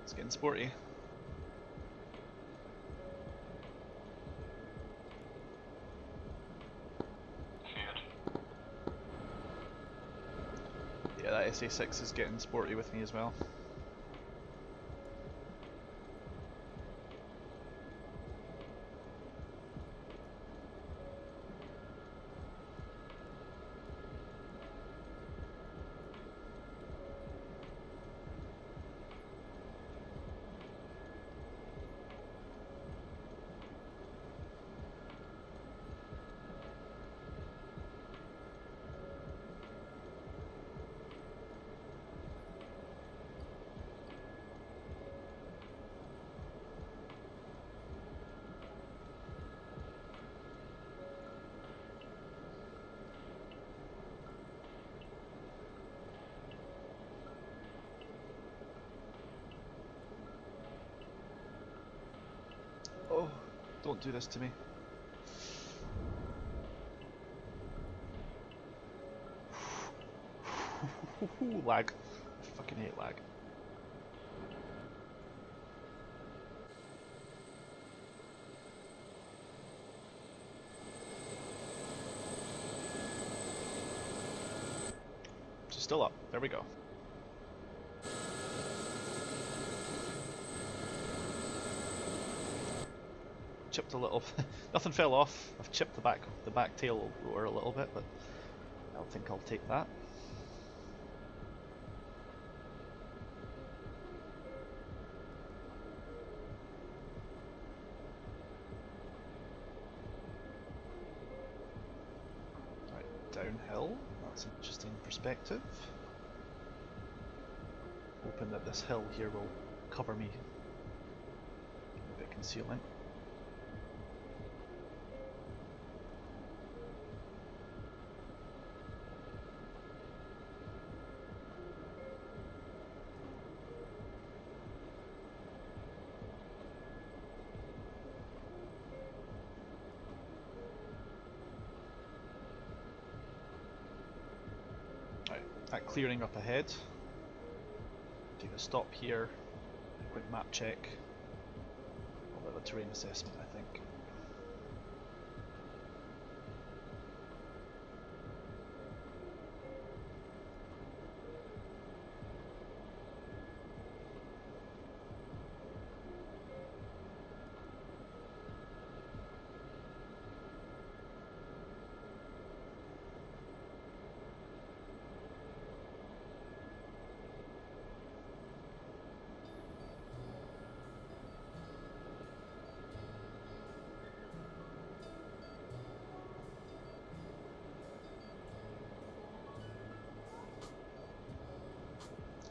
It's getting sporty. Feared. Yeah, that SA6 is getting sporty with me as well. Oh, don't do this to me. Lag. I fucking hate lag. She's still up. There we go. Chipped a little. Nothing fell off. I've chipped the back tail rotor a little bit, but I don't think I'll take that. Right, downhill. That's an interesting perspective. Hoping that this hill here will cover me. A bit concealing. That clearing up ahead. Take a stop here, a quick map check. A bit of a terrain assessment, I think.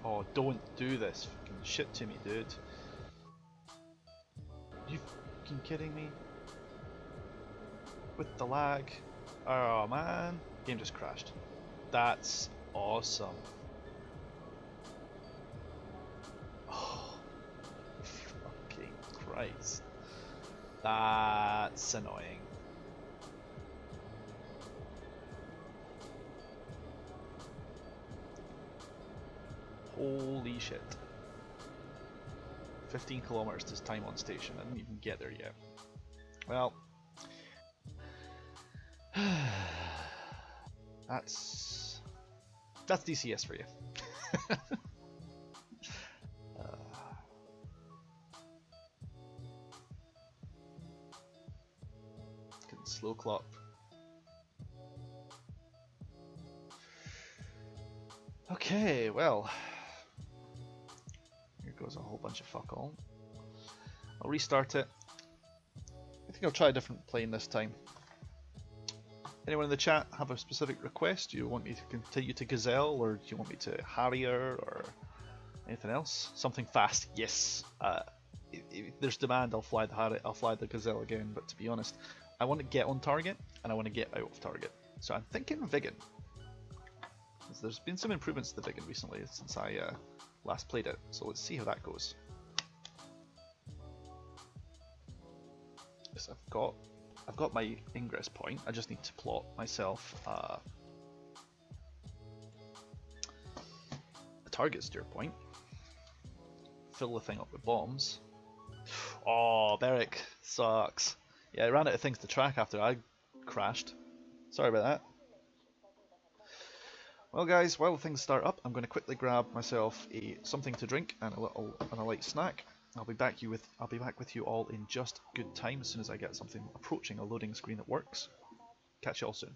Oh, don't do this fucking shit to me, dude. You fucking kidding me? With the lag? Oh man, game just crashed. That's awesome. Oh, fucking Christ. That's annoying. Holy shit. 15 kilometers to time on station. I didn't even get there yet. Well, that's DCS for you. Getting slow clock. Okay, well, here goes a whole bunch of fuck all. I'll restart it. I think I'll try a different plane this time. Anyone in the chat have a specific request? Do you want me to continue to Gazelle, or do you want me to Harrier, or anything else? Something fast, yes. If there's demand, I'll fly the Gazelle again. But to be honest, I want to get on target and I want to get out of target. So I'm thinking Vigan. There's been some improvements to the Vigan recently since I last played it. So let's see how that goes. Yes, I've got my ingress point. I just need to plot myself a target steer point. fill the thing up with bombs. Oh, Beric sucks. Yeah, I ran out of things to track after I crashed. Sorry about that. Well guys, while things start up, I'm going to quickly grab myself something to drink and a light snack. I'll be back with you all in just good time as soon as I get something approaching a loading screen that works. Catch you all soon.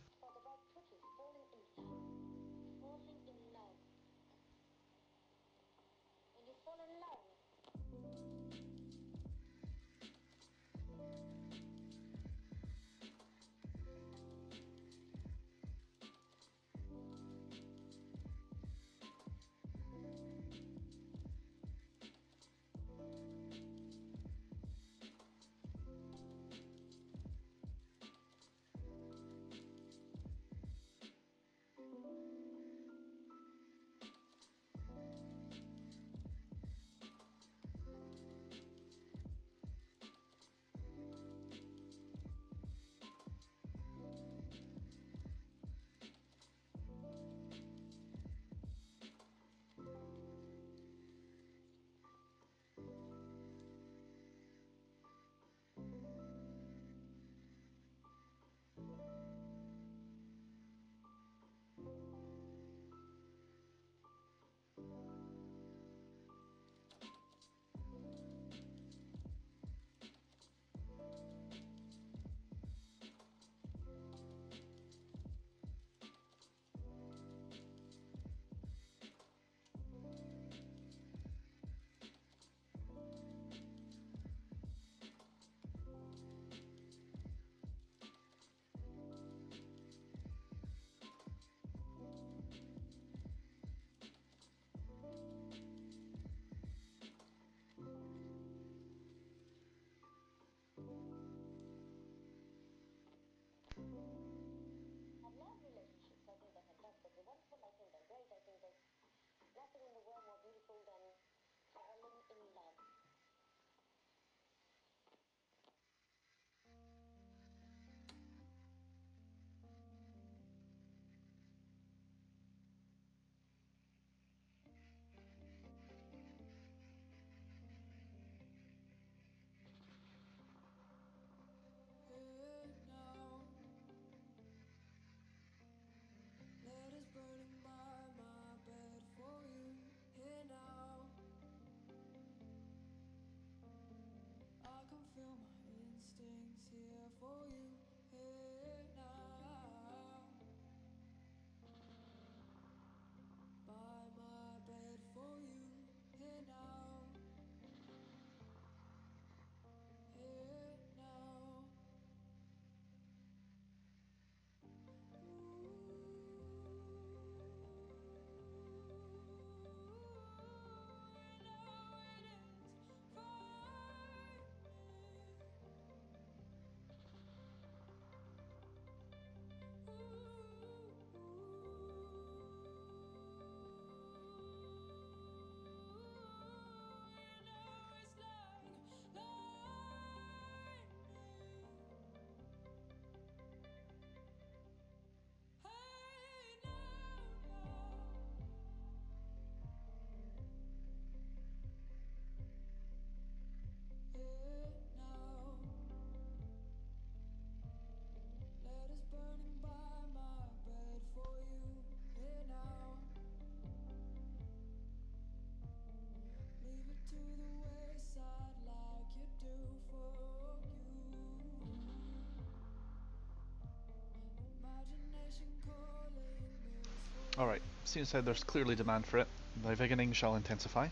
Alright, seeing as how there's clearly demand for it, thy vigoning shall intensify.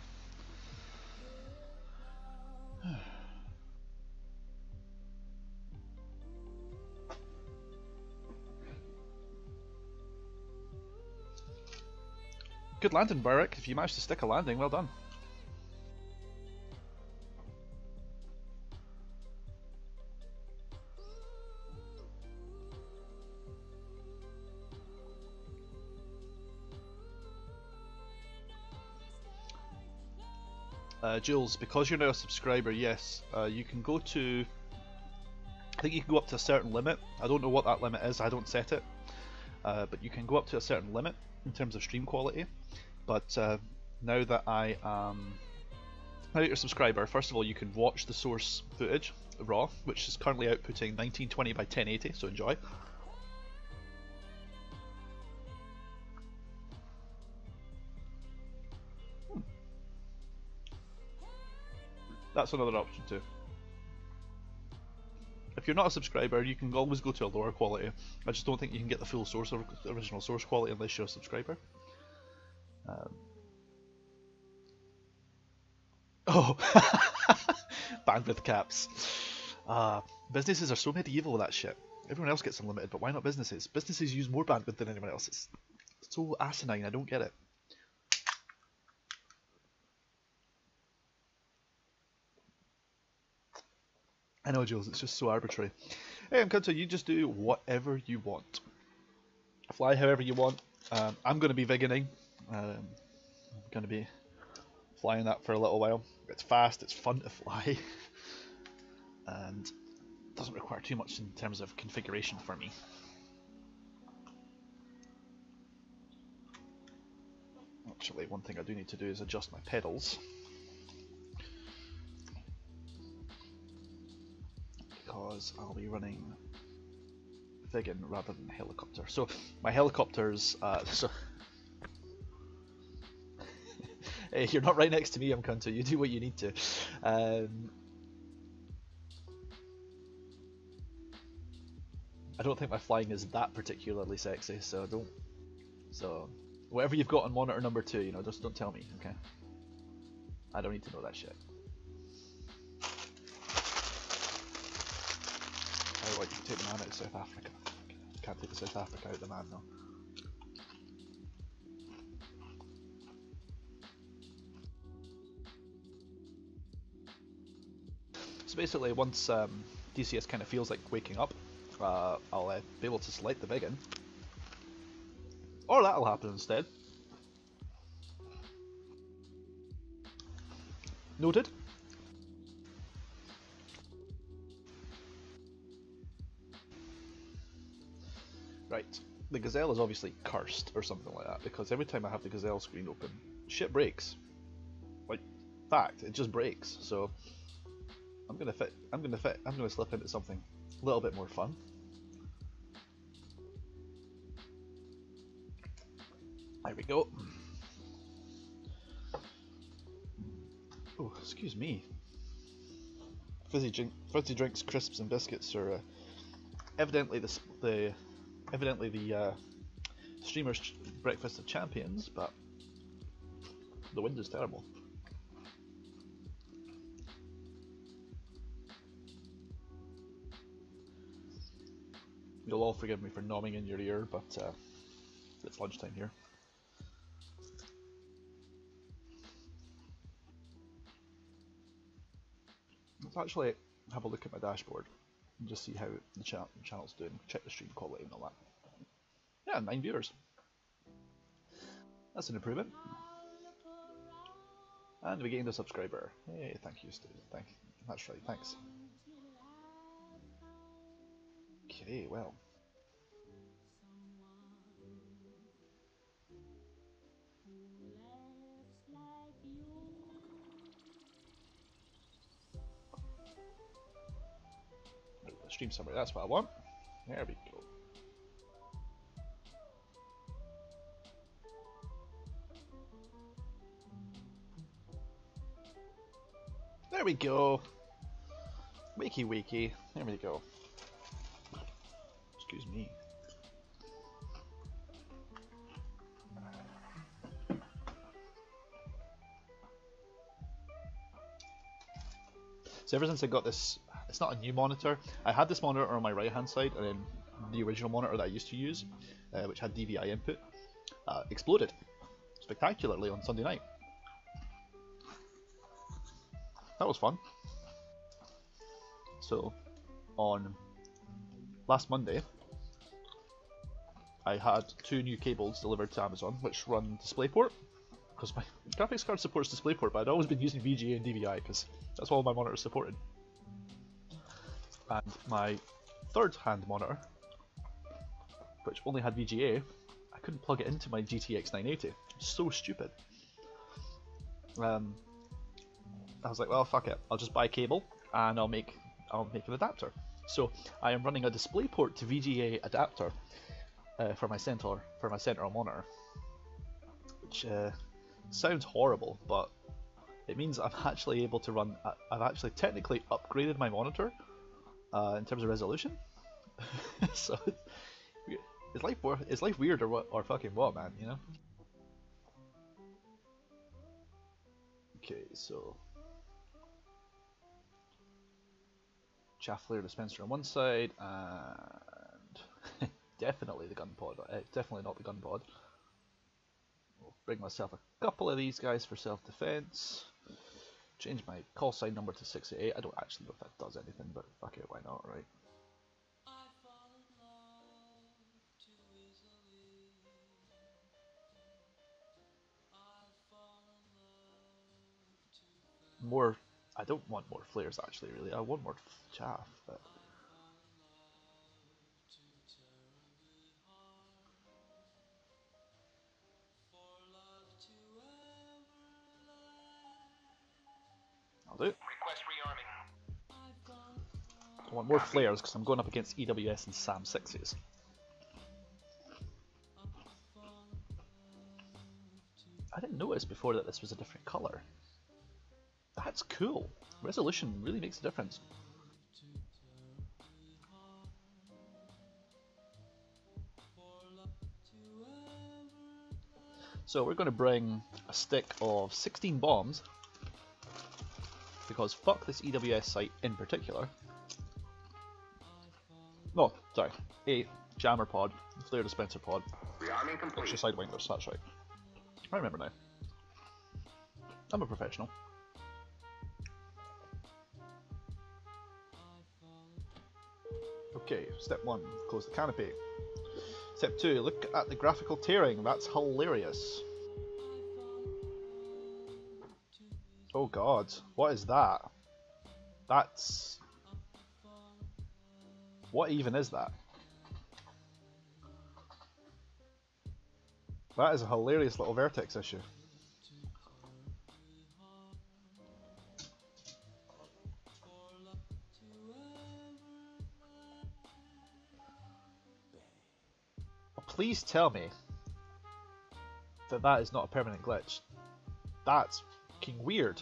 Good landing, Burrick. If you managed to stick a landing, well done. Jules, because you're now a subscriber, yes, you can go to, I think you can go up to a certain limit. I don't know what that limit is, I don't set it, but you can go up to a certain limit in terms of stream quality. But now that I am Now that you're a subscriber, first of all, you can watch the source footage, raw, which is currently outputting 1920 by 1080, so enjoy. That's another option too. If you're not a subscriber, you can always go to a lower quality. I just don't think you can get the full source or original source quality unless you're a subscriber. Oh, bandwidth caps. Businesses are so medieval with that shit. Everyone else gets unlimited, but why not businesses? Businesses use more bandwidth than anyone else. It's so asinine, I don't get it. I know, Jules, it's just so arbitrary. Hey, I'm Kunta, you just do whatever you want. Fly however you want. I'm going to be veganing. I'm going to be flying that for a little while. It's fast, it's fun to fly, and doesn't require too much in terms of configuration for me. Actually, one thing I do need to do is adjust my pedals, because I'll be running vegan rather than helicopter. So my helicopters, hey, you're not right next to me, I'm Kunta. You do what you need to. I don't think my flying is that particularly sexy, so don't. So whatever you've got on monitor number 2, you know, just don't tell me, okay? I don't need to know that shit. Oh, right, you can take the man out of South Africa. Can't take the South Africa out of the man though. So basically, once DCS kind of feels like waking up, I'll be able to select the vegan. Or that'll happen instead. Noted. Right, the Gazelle is obviously cursed or something like that, because every time I have the Gazelle screen open, shit breaks. Like, fact, it just breaks. So I'm gonna slip into something a little bit more fun. There we go. Oh, excuse me. Fizzy drinks, crisps, and biscuits are evidently the streamer's breakfast of champions, but the wind is terrible. You'll all forgive me for nomming in your ear, but it's lunchtime here. Let's actually have a look at my dashboard and just see how the channel's doing. Check the stream quality and all that. Yeah, 9 viewers. That's an improvement. And we gained a subscriber. Hey, thank you, Stu. That's right, thanks. Okay, well. Stream summary, that's what I want. There we go. There we go. Wakey wakey. There we go. Excuse me. So ever since I got this, it's not a new monitor. I had this monitor on my right hand side, and then the original monitor that I used to use, which had DVI input, exploded spectacularly on Sunday night. That was fun. So on last Monday, I had 2 new cables delivered to Amazon, which run DisplayPort, because my graphics card supports DisplayPort, but I'd always been using VGA and DVI because that's all my monitors supported. And my third hand monitor, which only had VGA, I couldn't plug it into my GTX 980. So stupid. I was like, well, fuck it, I'll just buy cable and I'll make an adapter. So I am running a DisplayPort to VGA adapter for my Sentinel monitor, which sounds horrible, but it means I'm actually able to run. I've actually technically upgraded my monitor in terms of resolution. So is life weird or what, or fucking what, man? You know. Okay, so chaff flare dispenser on one side, and definitely the gun pod. Definitely not the gun pod. I'll bring myself a couple of these guys for self-defense. Change my call sign number to 688. I don't actually know if that does anything, but fuck it, why not, right? More. I don't want more flares actually, really. I want more chaff, but. I'll do it. Request rearming. I want more flares because I'm going up against EWS and SAM 6s. I didn't notice before that this was a different colour. That's cool. Resolution really makes a difference. So we're going to bring a stick of 16 bombs, because fuck this EWS site in particular. No, sorry, a jammer pod, flare dispenser pod, Rearming complete. extra sidewinders, that's right. I remember now. I'm a professional. Okay, step 1, close the canopy. Step 2, look at the graphical tearing, that's hilarious. Oh god, what is that? That's... What even is that? That is a hilarious little vertex issue. Please tell me that that is not a permanent glitch. That's fucking weird.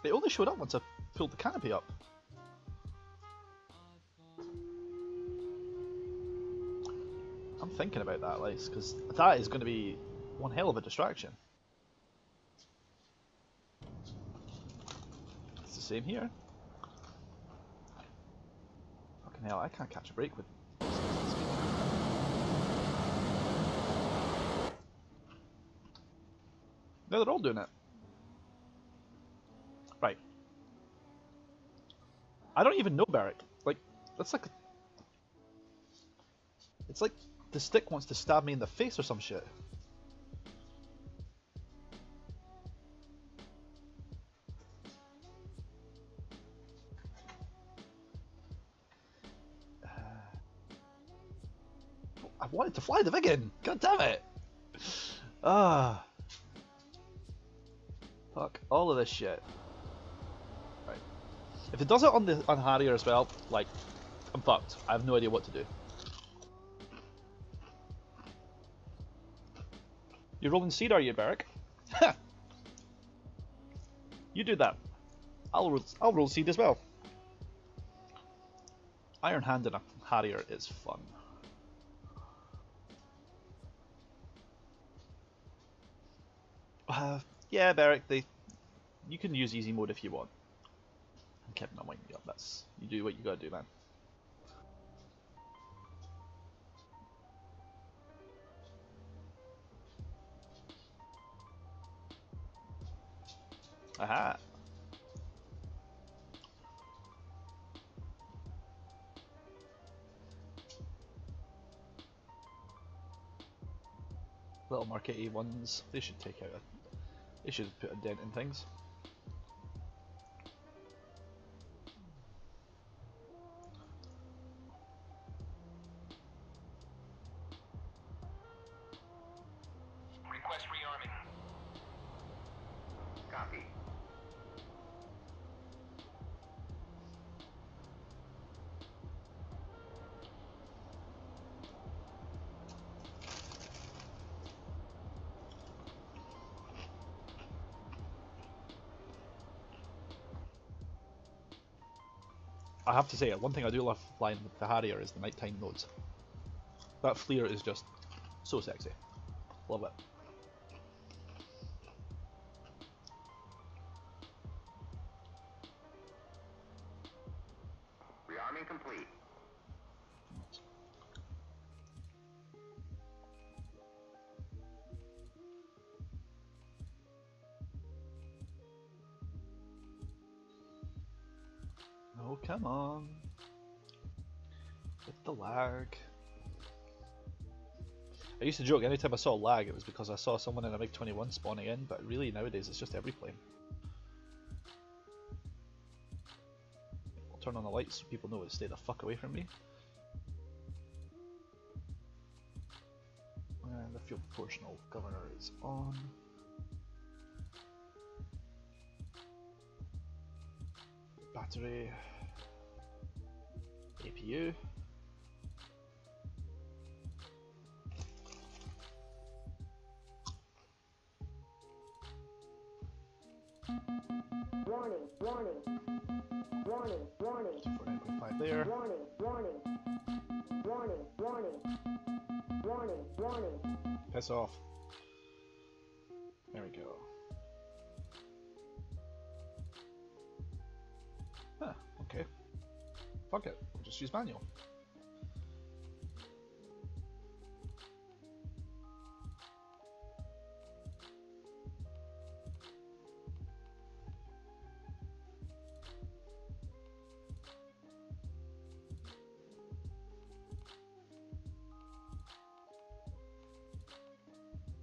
It only showed up once I pulled the canopy up. I'm thinking about that, like, because that is going to be one hell of a distraction. It's the same here. Fucking hell, I can't catch a break with. No, they're all doing it. Right. I don't even know Barrick. Like, that's like. It's like the stick wants to stab me in the face or some shit. I wanted to fly the Vigan! God damn it! Ah. Fuck all of this shit. Right. If it does it on Harrier as well, like, I'm fucked. I have no idea what to do. You're rolling seed, are you, Barrick? Ha! You do that. I'll roll seed as well. Iron Hand in a Harrier is fun. Yeah, Barrick, you can use easy mode if you want. I'm keeping on winding you up. That's, you do what you gotta do, man. Aha! Little market A1s, they should take out they should put a dent in things. I have to say, one thing I do love flying with the Harrier is the nighttime nodes. That flare is just so sexy. Love it. Rearming complete. Oh, come on. With the lag. I used to joke anytime I saw lag it was because I saw someone in a MiG-21 spawning in, but really nowadays it's just every plane. I'll turn on the lights so people know to stay the fuck away from me. And the fuel proportional governor is on. Battery. APU. Warning, warning, warning, warning, 49.5 there. warning, warning, warning, warning, warning, warning. Piss off. There we go. Huh, okay. Fuck it, we'll just use manual.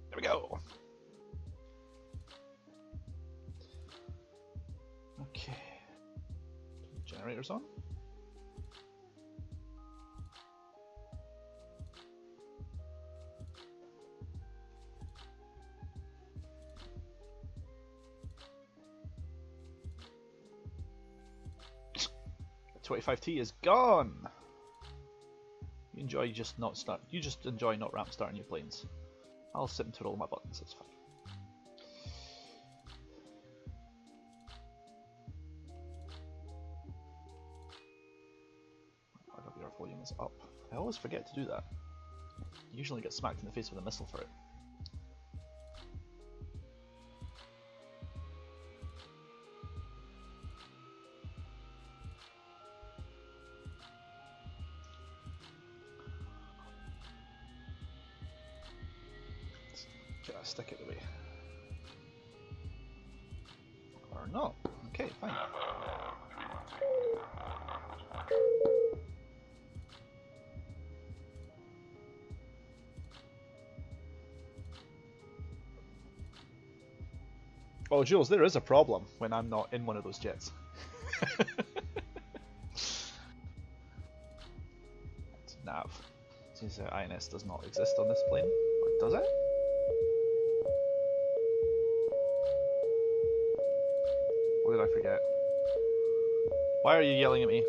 There we go. Okay. Generators on. The 25T is gone. You enjoy just not start. You just enjoy not ramp starting your planes. I'll sit and twiddle my buttons. It's fine. RWR volume is up. I always forget to do that. You usually get smacked in the face with a missile for it. Just stick it away. Or not. Okay, fine. Oh, Jules, there is a problem when I'm not in one of those jets. Nav. Since INS does not exist on this plane. Or does it? What did I forget? Why are you yelling at me?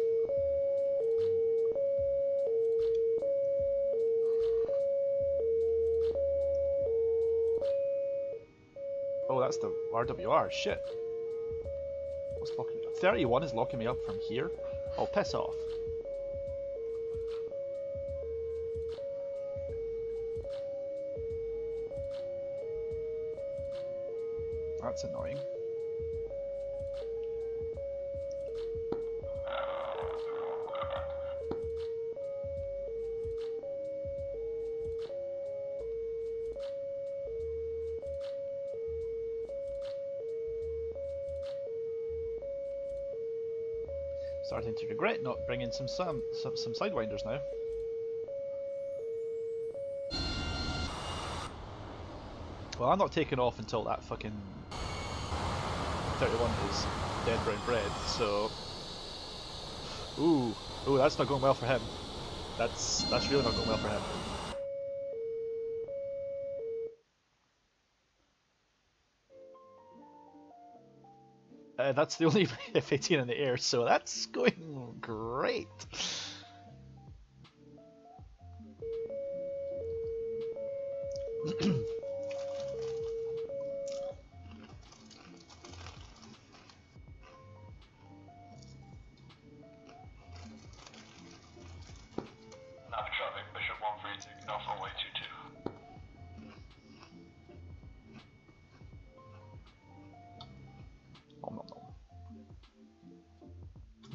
Oh, that's the RWR. Shit. What's locking me up? 31 is locking me up from here? Oh, piss off. That's annoying. Starting to regret not bringing some sidewinders now. Well, I'm not taking off until that fucking 31 is dead brown bread, so... Ooh, that's not going well for him. That's really not going well for him. That's the only F-18 in the air, so that's going great.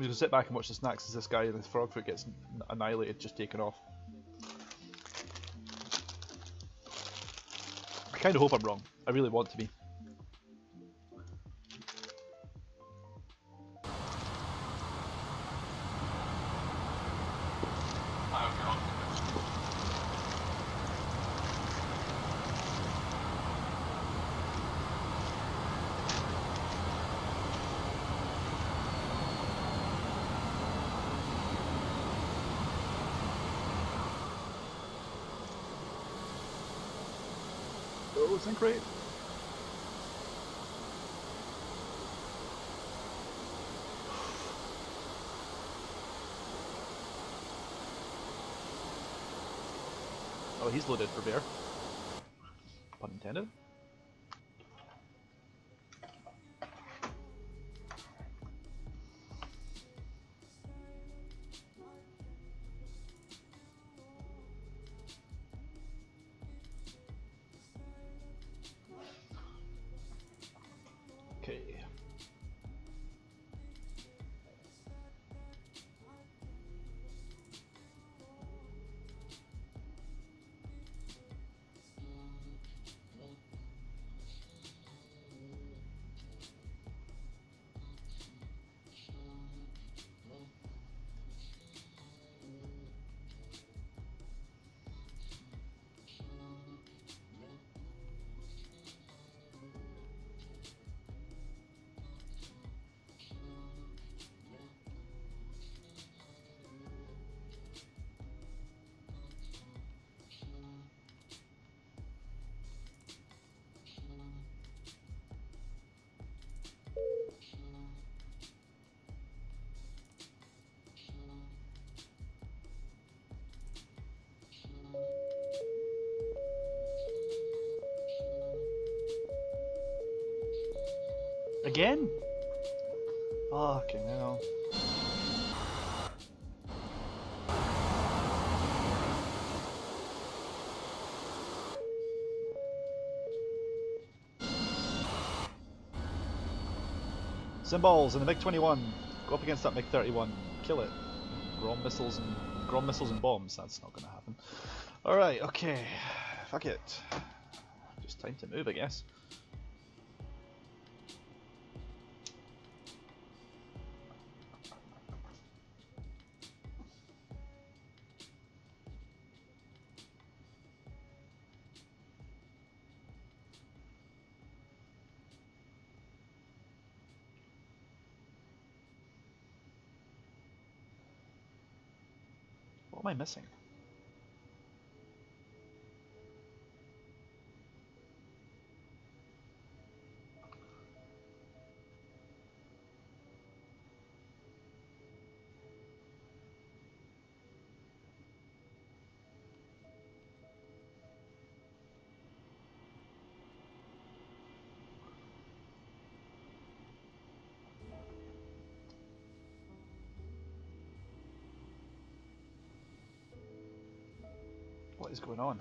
I'm gonna sit back and watch the snacks as this guy in the frog foot gets annihilated, just taken off. I kind of hope I'm wrong. I really want to be. I hope you're wrong. Oh, sync rate. Oh, he's loaded for bear. Pun intended. Okay. Again? Fucking hell. Symbols in the MiG-21. Go up against that MiG-31. Kill it. Grom missiles and bombs. That's not gonna happen. Alright, okay. Fuck it. Just time to move, I guess. What am I missing? What is going on?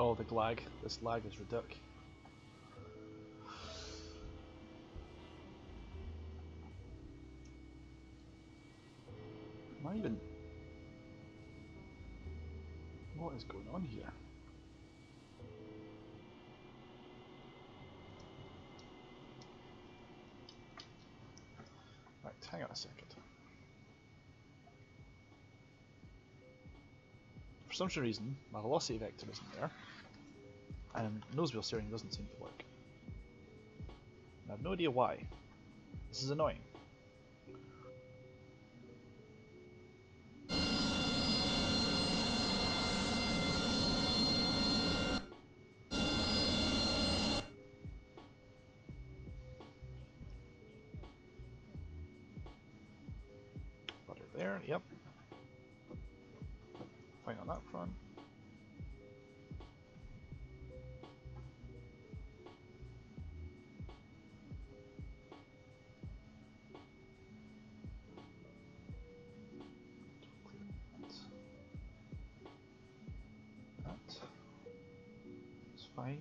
Oh, the lag. This lag is ridiculous. Am I even... What is going on here? Right, hang on a second. For some reason, my velocity vector isn't there, and nose wheel steering doesn't seem to work. And I have no idea why. This is annoying. Butter there, yep. Fine on that front. That's fine.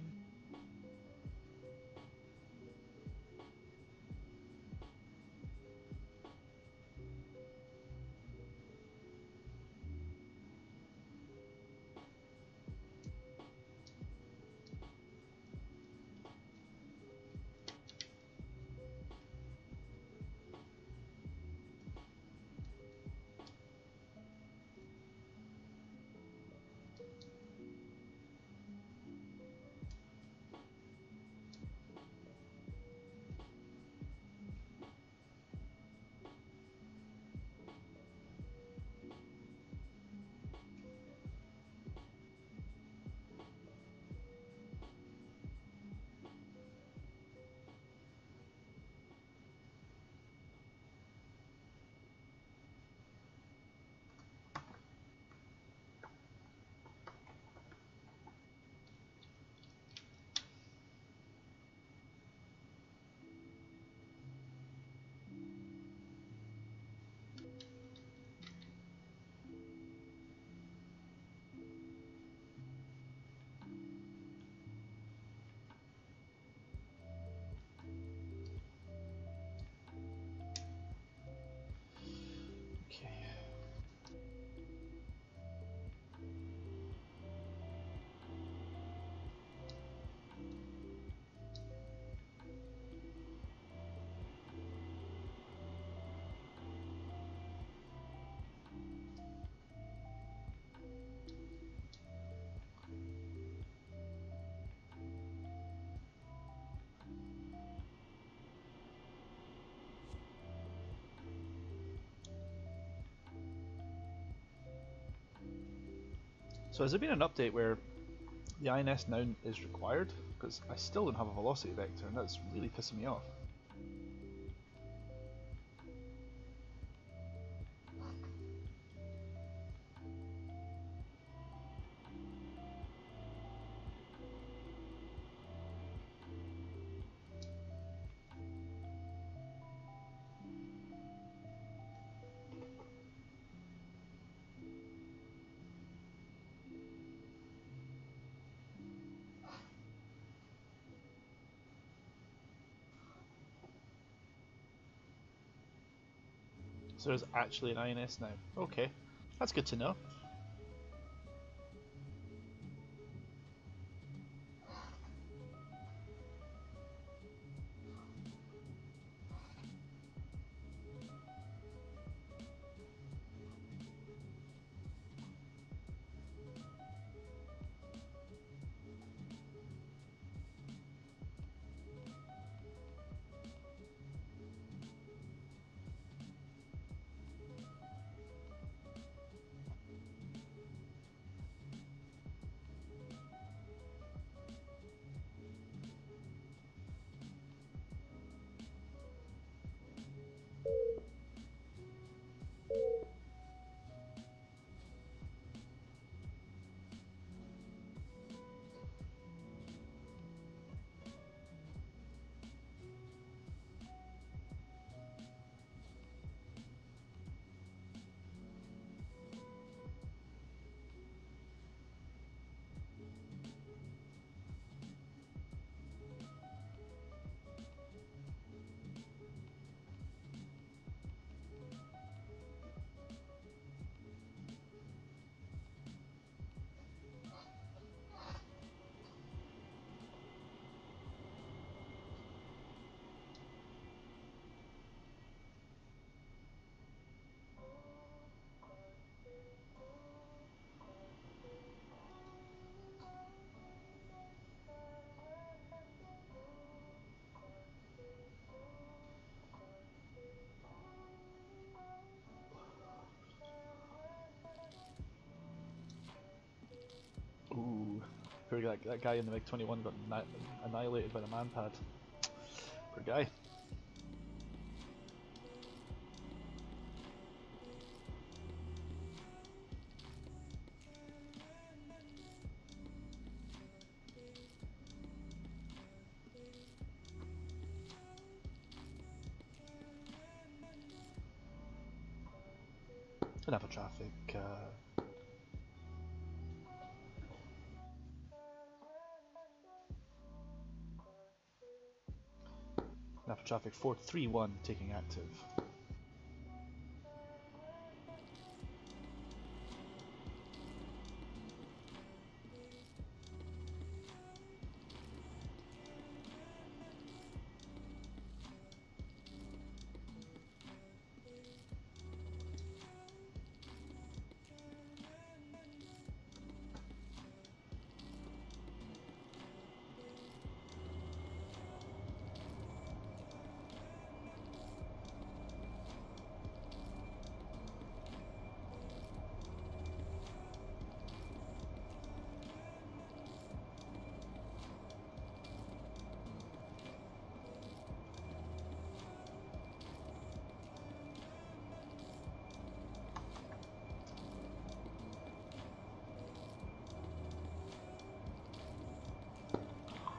Okay. So has there been an update where the INS now is required? Because I still don't have a velocity vector and that's really pissing me off. So there's actually an INS now. Okay, that's good to know. poor guy, that guy in the MiG-21 got annihilated by the manpad. Poor guy. Enough of traffic. Enough of traffic. 431 taking active.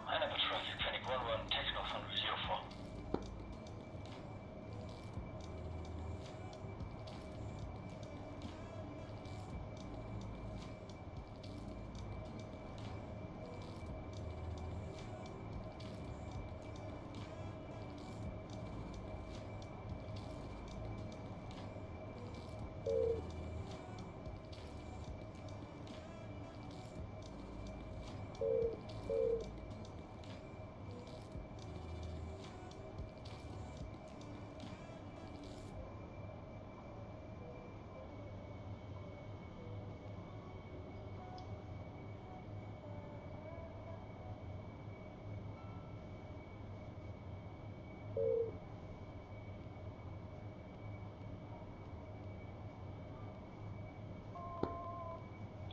Enable traffic, Phoenix 1-1, taking off on route 04.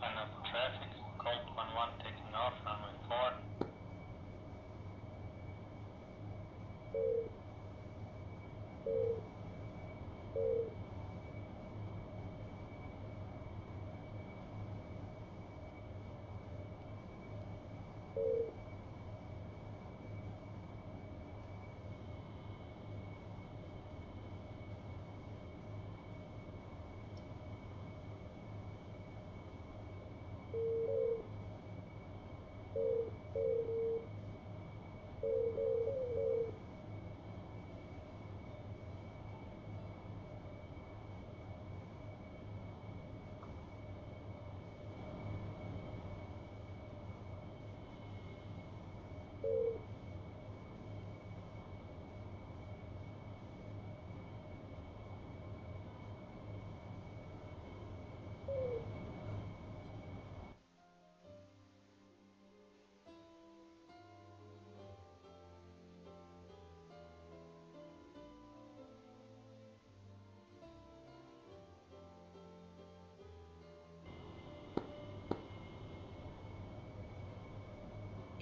Enable traffic, Colt 1-1 taking off, runway 4.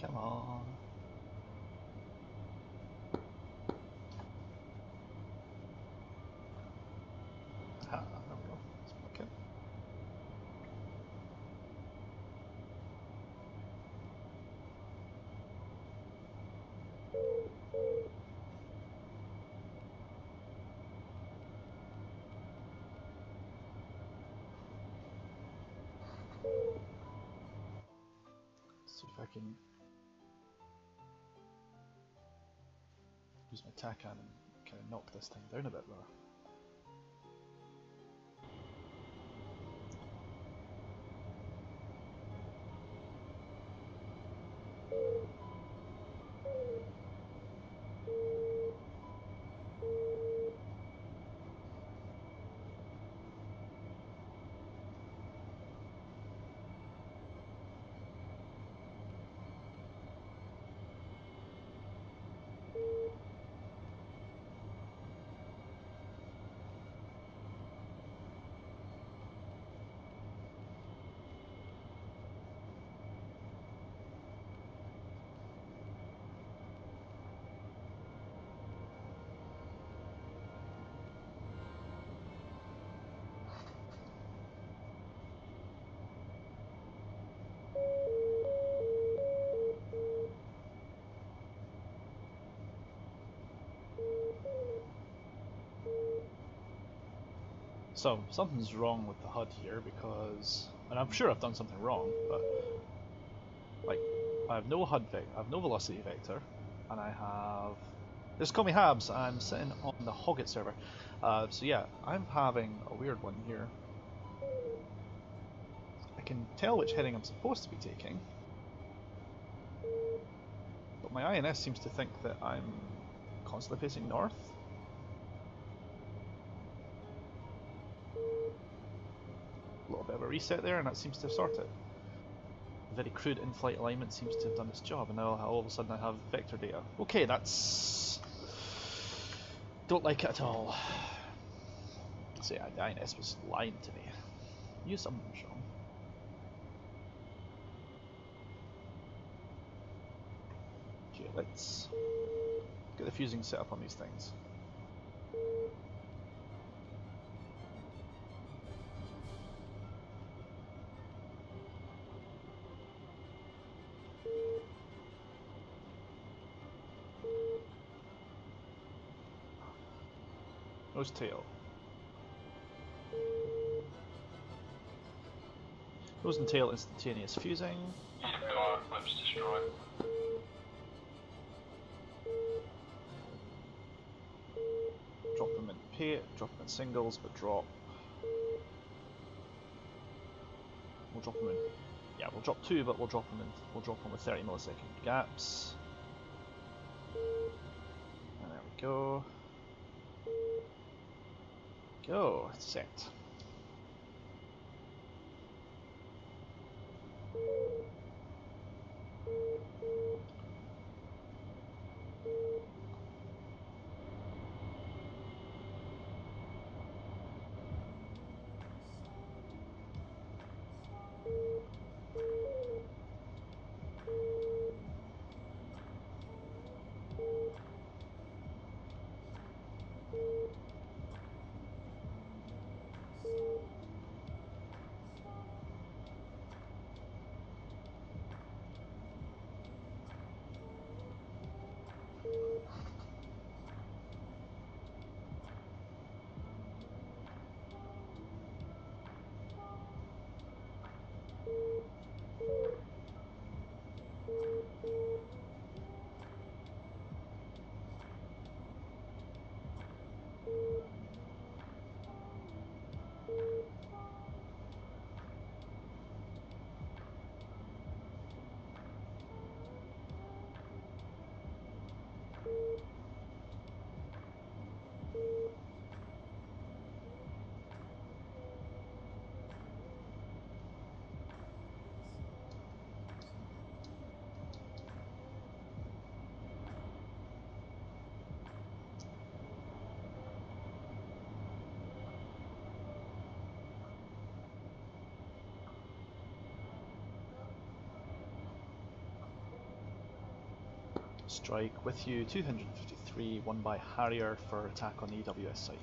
Come on. Ah, there we go. Okay. See if I can use my TACAN and kind of knock this thing down a bit more. So something's wrong with the HUD here because, and I'm sure I've done something wrong, but like I have no HUD vector, I have no velocity vector, and I have. Just call me Habs. I'm sitting on the Hoggit server, so yeah, I'm having a weird one here. I can tell which heading I'm supposed to be taking, but my INS seems to think that I'm constantly facing north. A little bit of a reset there, and that seems to have sorted it. A very crude in-flight alignment seems to have done its job, and now all of a sudden I have vector data. Okay, that's... don't like it at all. So yeah, the INS was lying to me. Knew something was wrong. Okay, let's get the fusing set up on these things. Nose tail. Nose and tail instantaneous fusing. EWR eclipse destroyed. Drop them in drop them in singles, but drop. We'll drop them in. Yeah, we'll drop 2, but we'll drop them in. We'll drop them with 30 millisecond gaps. And there we go. Go, set. Strike with you, 253, one by Harrier for attack on the EWS site.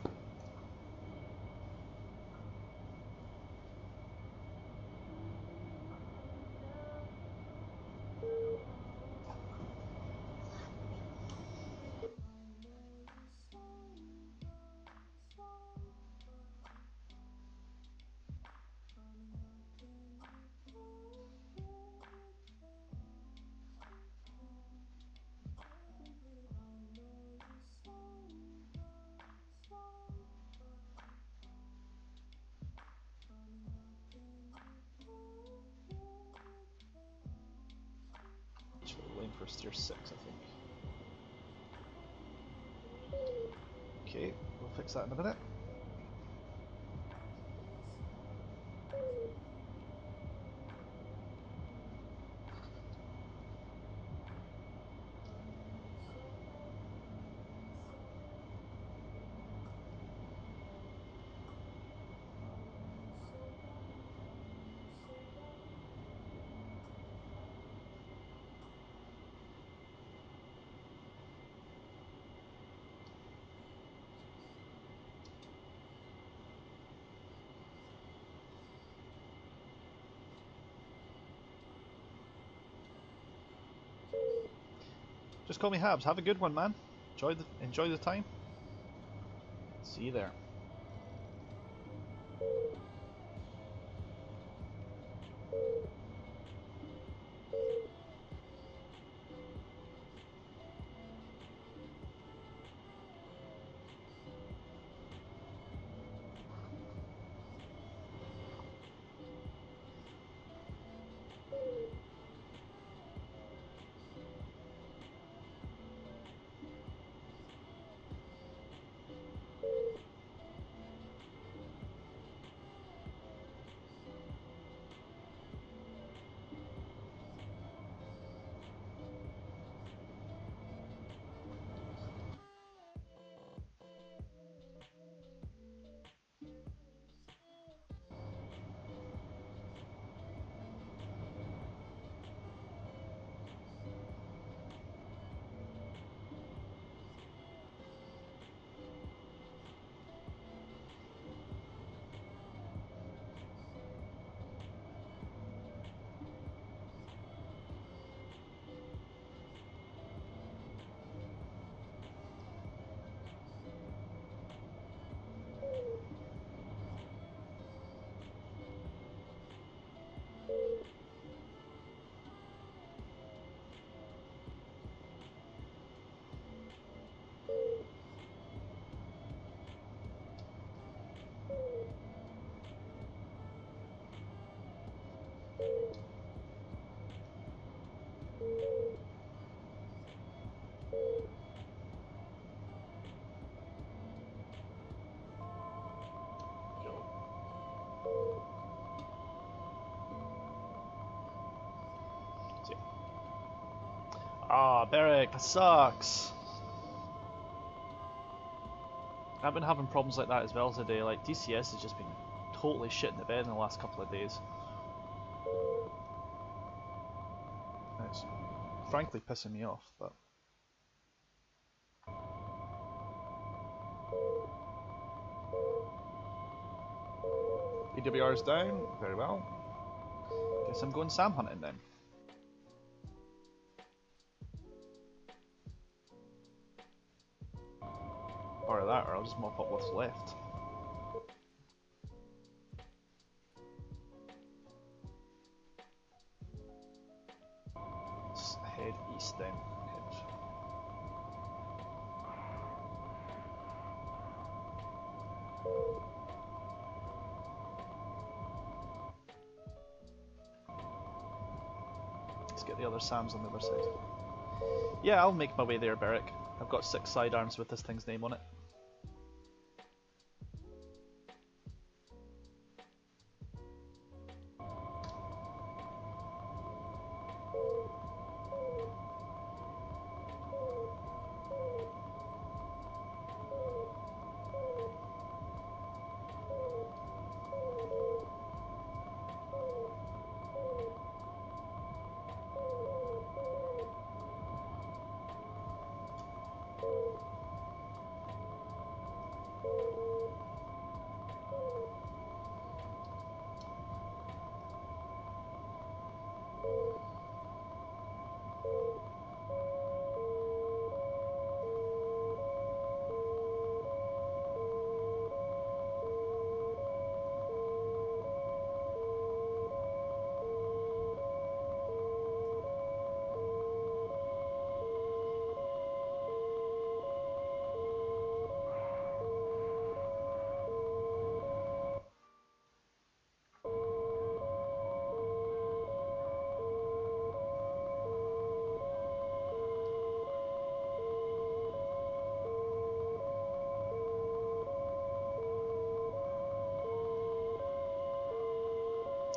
Lane for steer 6, I think. Okay, we'll fix that in a minute. Just call me Habs. Have a good one, man. Enjoy the time. See you there. Ah, Beric, that sucks. I've been having problems like that as well today. Like, DCS has just been totally shit in the bed in the last couple of days. It's frankly pissing me off, but... PWR's down, very well. Guess I'm going Sam hunting then. Or that, or I'll just mop up what's left. Let's head east then. Let's get the other Sams on the other side. Yeah, I'll make my way there, Beric. I've got 6 sidearms with this thing's name on it.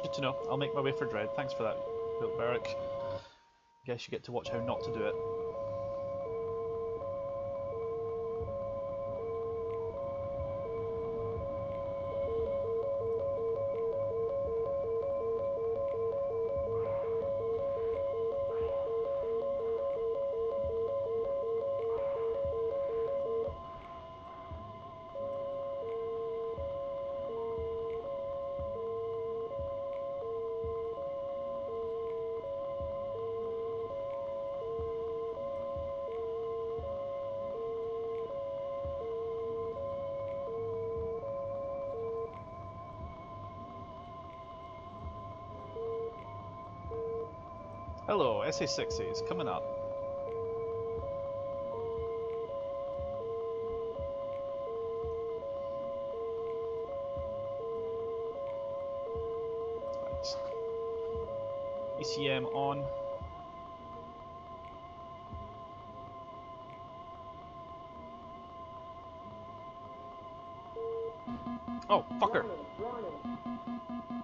Good to know. I'll make my way for Dread. Thanks for that, Bill Beric. Guess you get to watch how not to do it. Hello, SA6s coming up. ECM on. Oh, fucker! Warning,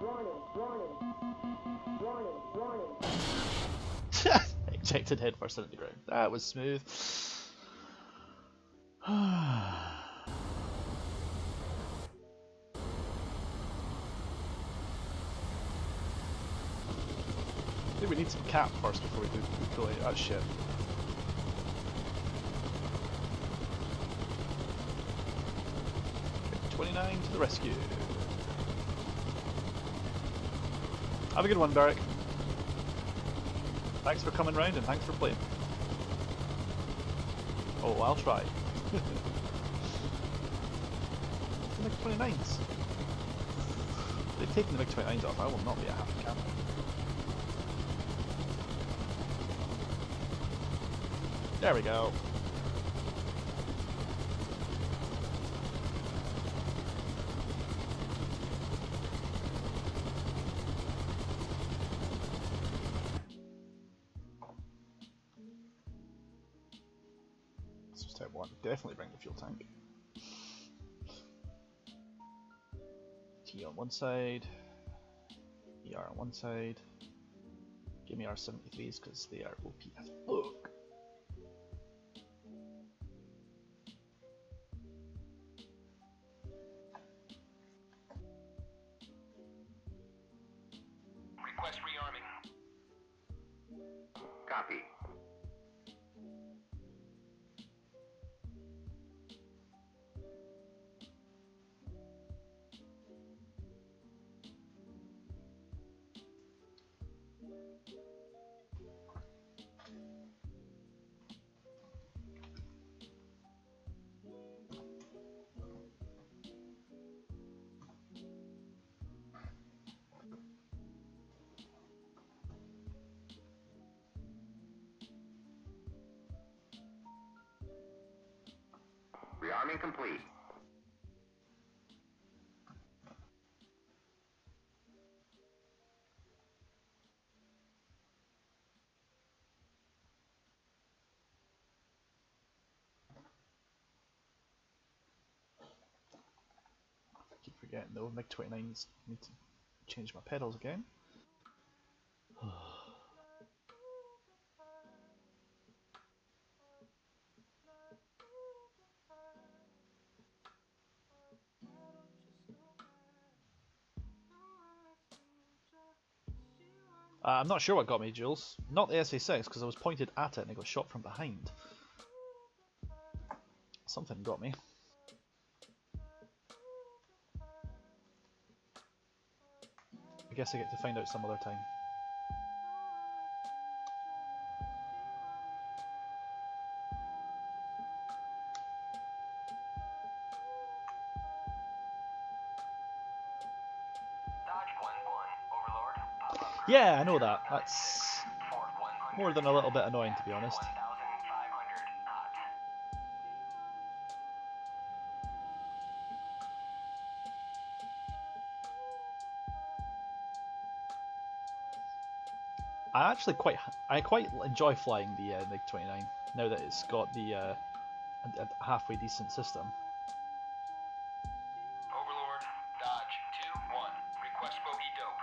warning, warning, warning, warning, warning. Ejected head first into the ground. That was smooth. I think we need some cap first before we pull out that shit. MiG-29 to the rescue. Have a good one, Derek. Thanks for coming round and thanks for playing. Oh, I'll try. The MiG-29s. They've taken the MiG-29s off. I will not be a happy camper. There we go. This was type 1. Definitely bring the fuel tank. T on one side. ER on one side. Give me R73s because they are OP as fuck. Request rearming. Copy. Rearming complete. Keep forgetting though, MiG-29s need to change my pedals again. I'm not sure what got me, Jules. Not the SA6, because I was pointed at it and I got shot from behind. Something got me. I guess I get to find out some other time. Dodge 1-1, Overlord. Pop-up group. Yeah, I know that. That's Fort 100. more than a little bit annoying, to be honest. 1,500 knots. I quite enjoy flying the MiG-29 now that it's got the a halfway decent system. Overlord. Dodge 2-1. Request bogey dope.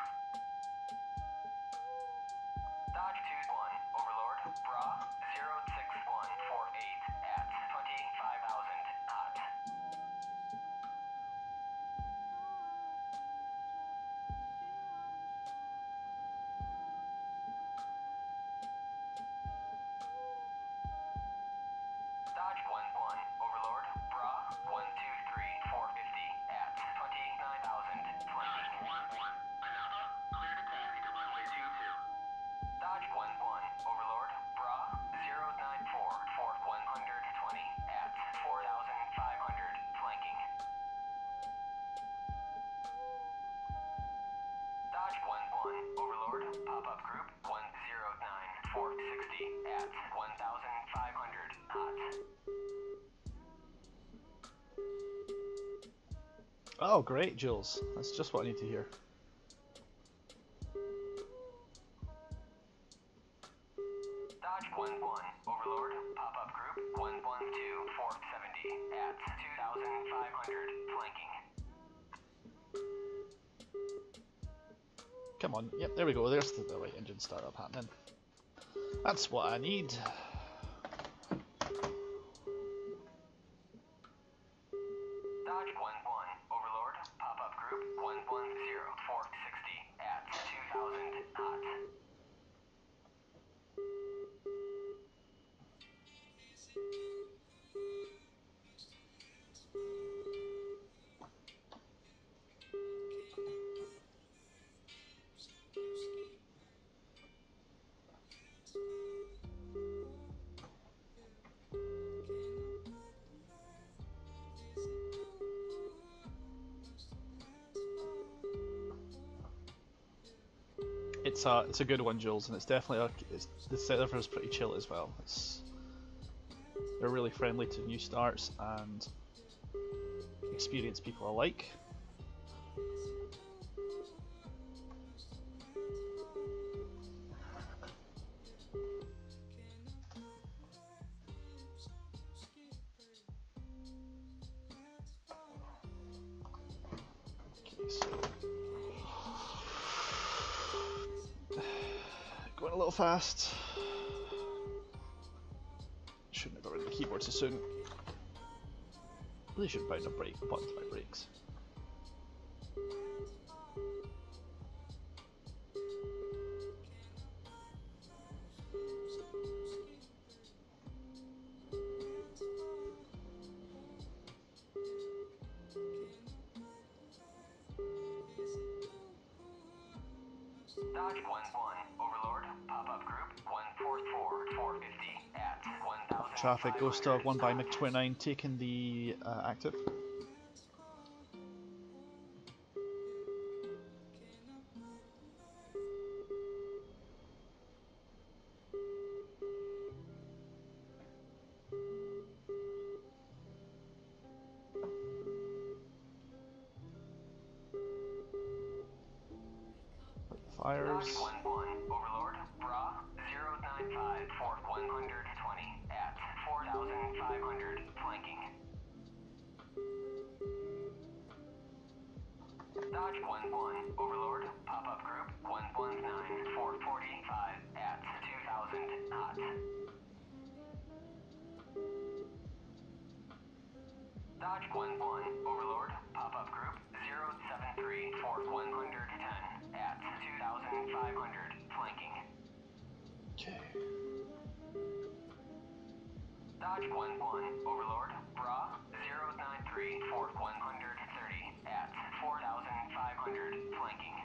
Dodge 2-1, Overlord. Bra 06148 at 25,000 knots. Dodge 1-1, Overlord. Bra at 1,500 knots. Oh, great, Jules. That's just what I need to hear. Dodge 1-1, Overlord, pop-up group 112, 470 at 2,500, flanking. Come on. Yep, there we go. There's the right engine startup happening. That's what I need. Dodge 1-1, Overlord, pop-up group 110, 460 at 2,000 knots. It's a good one, Jules, and it's definitely the server is pretty chill as well. They're really friendly to new starts and experienced people alike. Okay, so going a little fast. Shouldn't have got rid of the keyboard so soon. Really should find a button to my brakes. Dodge 1-1, Overlord, pop-up group 144, 450 at 1,000. Traffic Ghost Dog 1 by MiG-29 taking the active. Fires. Dodge 1-1, Overlord, Bra 095 for 120 at 4,500, flanking. Dodge 1-1, Overlord, pop-up group 119 for 45 at 2,000 knots. Dodge 1-1, Overlord, pop-up group 073 for 110 at 2,500, flanking. Okay. Dodge 1-1, Overlord, Bra 093 for 130 at 4,500, flanking.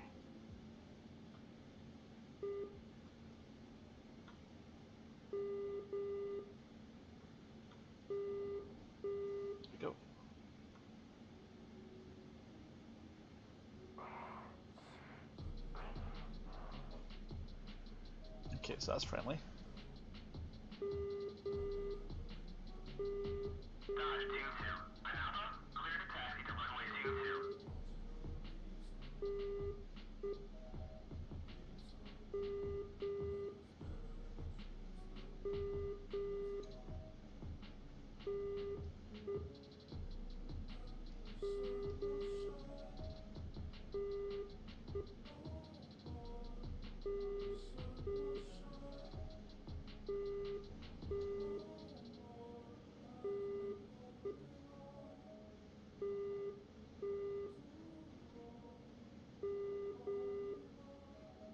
Here we go. Okay, so that's friendly. Dodge 2-2, Anapa, clear to taxi to runway 22.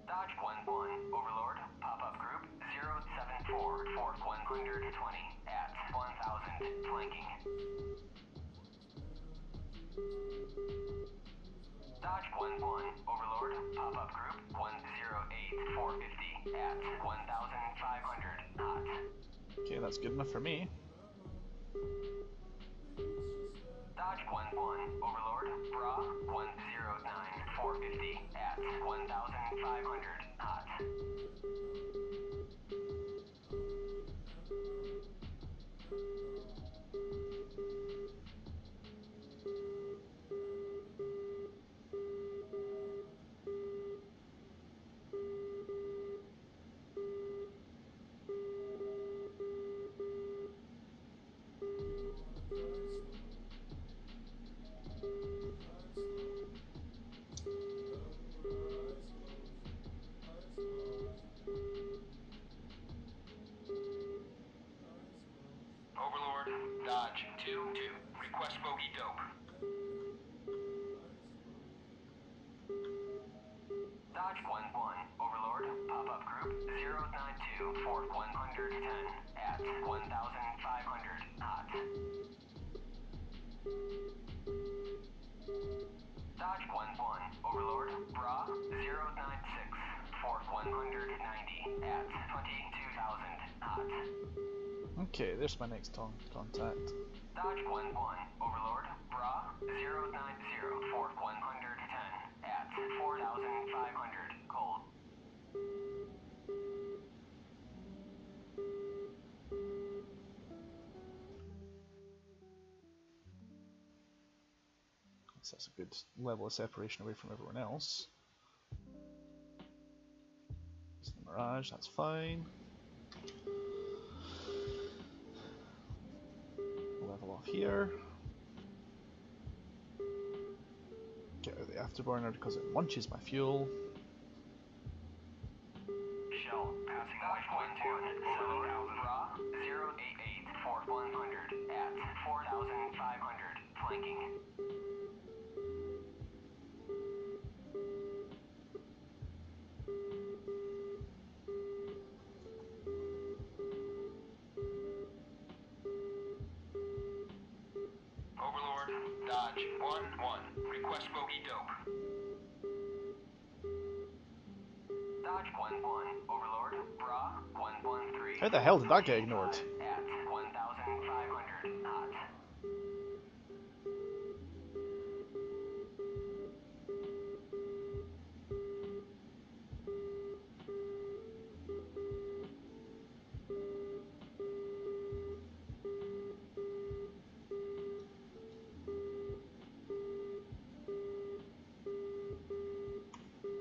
Dodge 1-1, Overlord, pop-up group 074 for 120 at 1,000, flanking. Dodge 1-1, Overlord, pop-up group 108 450 at 1,500 knots. Okay, that's good enough for me. Dodge 1-1, Overlord, Bra 109 450 at 1,500 knots. Dodge 1-1, Overlord, pop-up group 092 Fort 110 at 1,500 hot. Dodge 1-1, Overlord, Bra 096 Fort 190 at 22,000 hot. Okay, there's my next contact. Dodge 1-1, Overlord, Bra 090 Fort 110 at 4,500 cold. So that's a good level of separation away from everyone else. It's the Mirage, that's fine. Level off here. Get out of the afterburner because it munches my fuel. Shell passing waypoint 7,000 raw 088 Fort 100 at 4,500 flanking. Overlord, Dodge 1-1. Request bogey dope. Dodge 1-1, Overlord, Bra 113. How the hell did that get ignored? At 1,500 hot.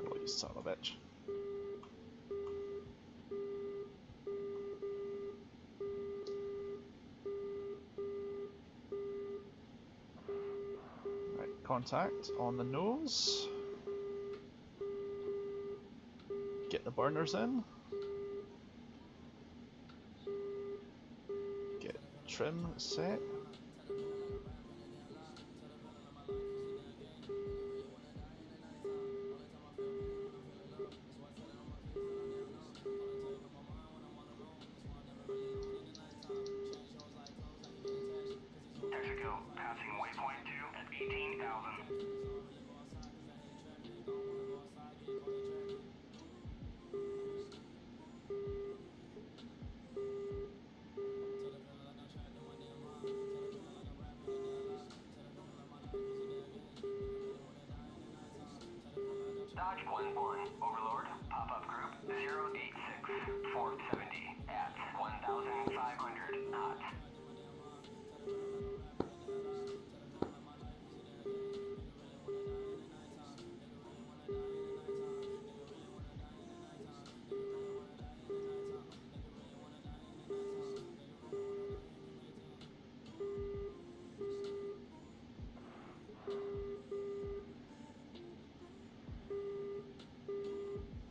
Oh, you son of a bitch. Right, contact on the nose. Get the burners in. Get trim set. Texaco passing waypoint 2 at 18,000. Dodge 1-1, Overlord, pop-up group 086 Fort 70 at 1,500 hot.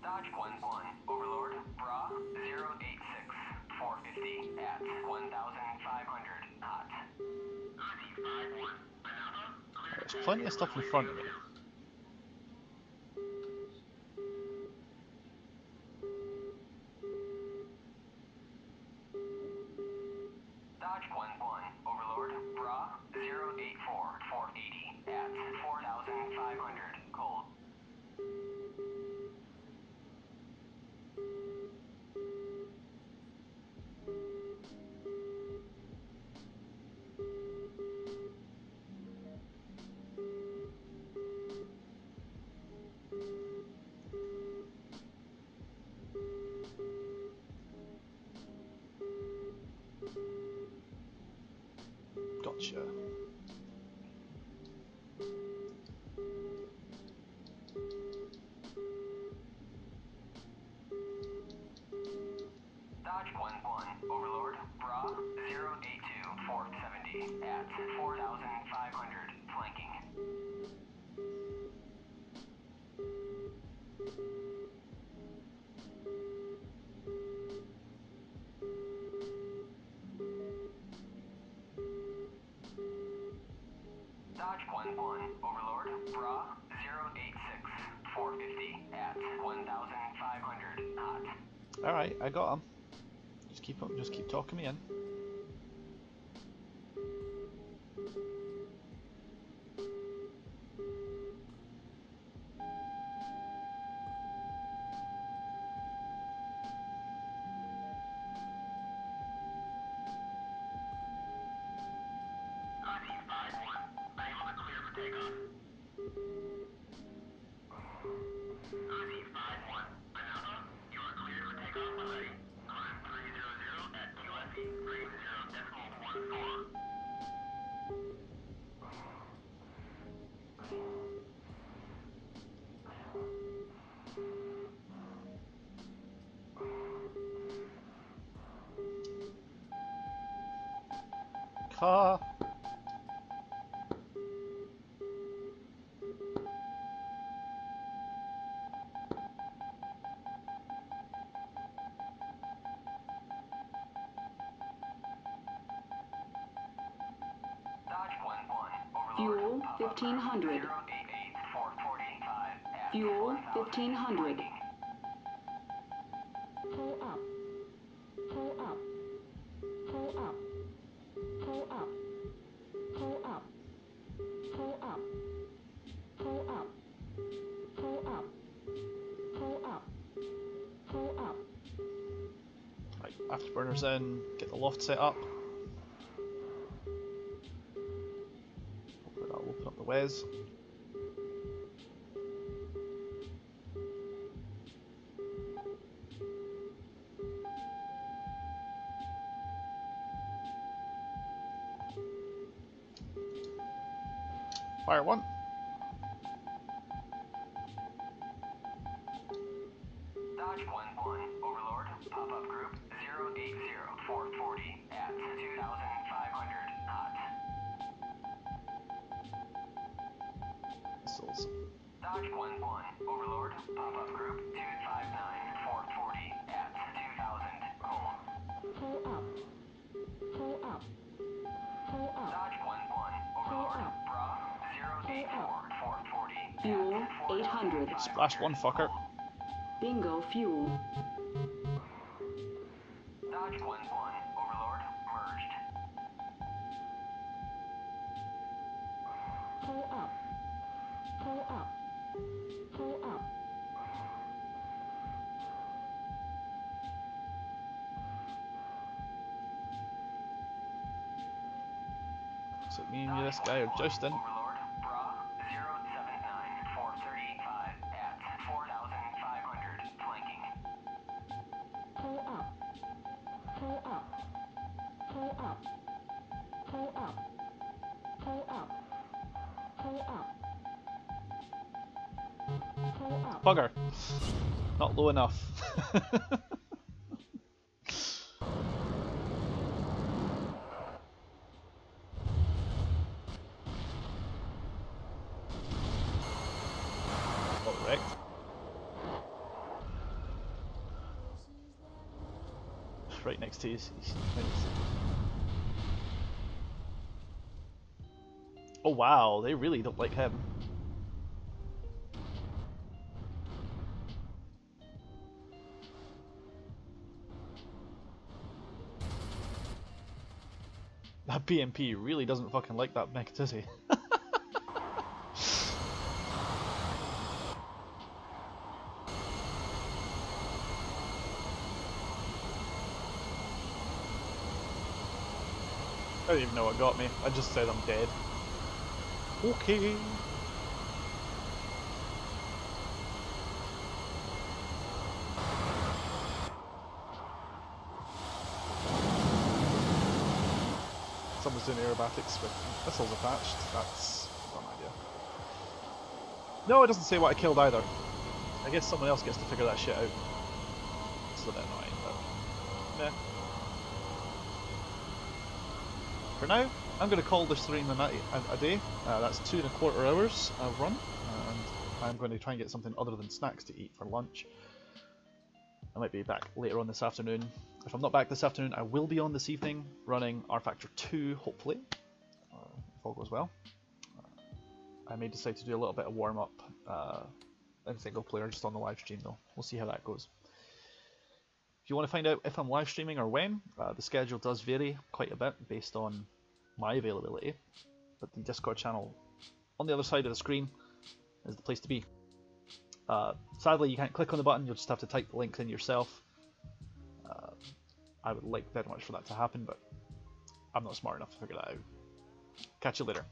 Dodge 1-1, Overlord, Bra 086 450 at 1,500 hot. There's plenty of stuff in front of me. Dodge 1-1, Overlord, Bra 084 480 at 4,500 cold. Gotcha. Dodge 1-1, Overlord, Bra 082 Fort 70 at 4,500 flanking. Dodge 1-1, Overlord, Bra 086 450 at 1,500 hot. Alright, I got him. Just keep talking me in. Car. Dodge 1-1, Fuel Overlord, pop-up 1500. 088 445 at Fuel 1,000 1500. flanking. Pull up. Pull up. Pull up. Pull up. Pull up. Pull up. Pull up. Pull up. Pull up. Pull up. Right, afterburners in, get the loft set up. Hopefully that'll open up the Wes. Fire one. Dodge 1-1, Overlord, pop-up group 080 440 at 2,500 hot. Missiles. Dodge 1-1, Overlord, pop-up group 259 440 at 2,000 cold. Pull up. Pull up. Pull up. Dodge 1-1, Overlord, bra 084 440 Fuel at 4,500 800. Splash one fucker. Bingo fuel. Dodge 1-1, Overlord, merged. Pull up. Pull up. Pull up. So me and this guy are jousting. Overlord, bra 079 435 at 4,500 flanking. Pull up. Pull up. Pull up. Pull up. Pull up. Pull up. Pull up. Bugger. Not low enough. Got wrecked. Right next to his Oh wow, they really don't like him. That BMP really doesn't fucking like that mech, does he? I don't even know what got me. I just said I'm dead. Okay. Someone's doing aerobatics with missiles attached. That's one idea. No, it doesn't say what I killed either. I guess someone else gets to figure that shit out. It's a bit annoying, but meh. For now, I'm going to call this stream a day. That's 2.25 hours I've run, and I'm going to try and get something other than snacks to eat for lunch. I might be back later on this afternoon. If I'm not back this afternoon, I will be on this evening running R Factor 2, hopefully, if all goes well. I may decide to do a little bit of warm-up in single player, just on the live stream though. We'll see how that goes. If you want to find out if I'm live streaming or when, the schedule does vary quite a bit based on my availability, but the Discord channel on the other side of the screen is the place to be. Sadly, you can't click on the button, you'll just have to type the link in yourself. I would like very much for that to happen, but I'm not smart enough to figure that out. Catch you later.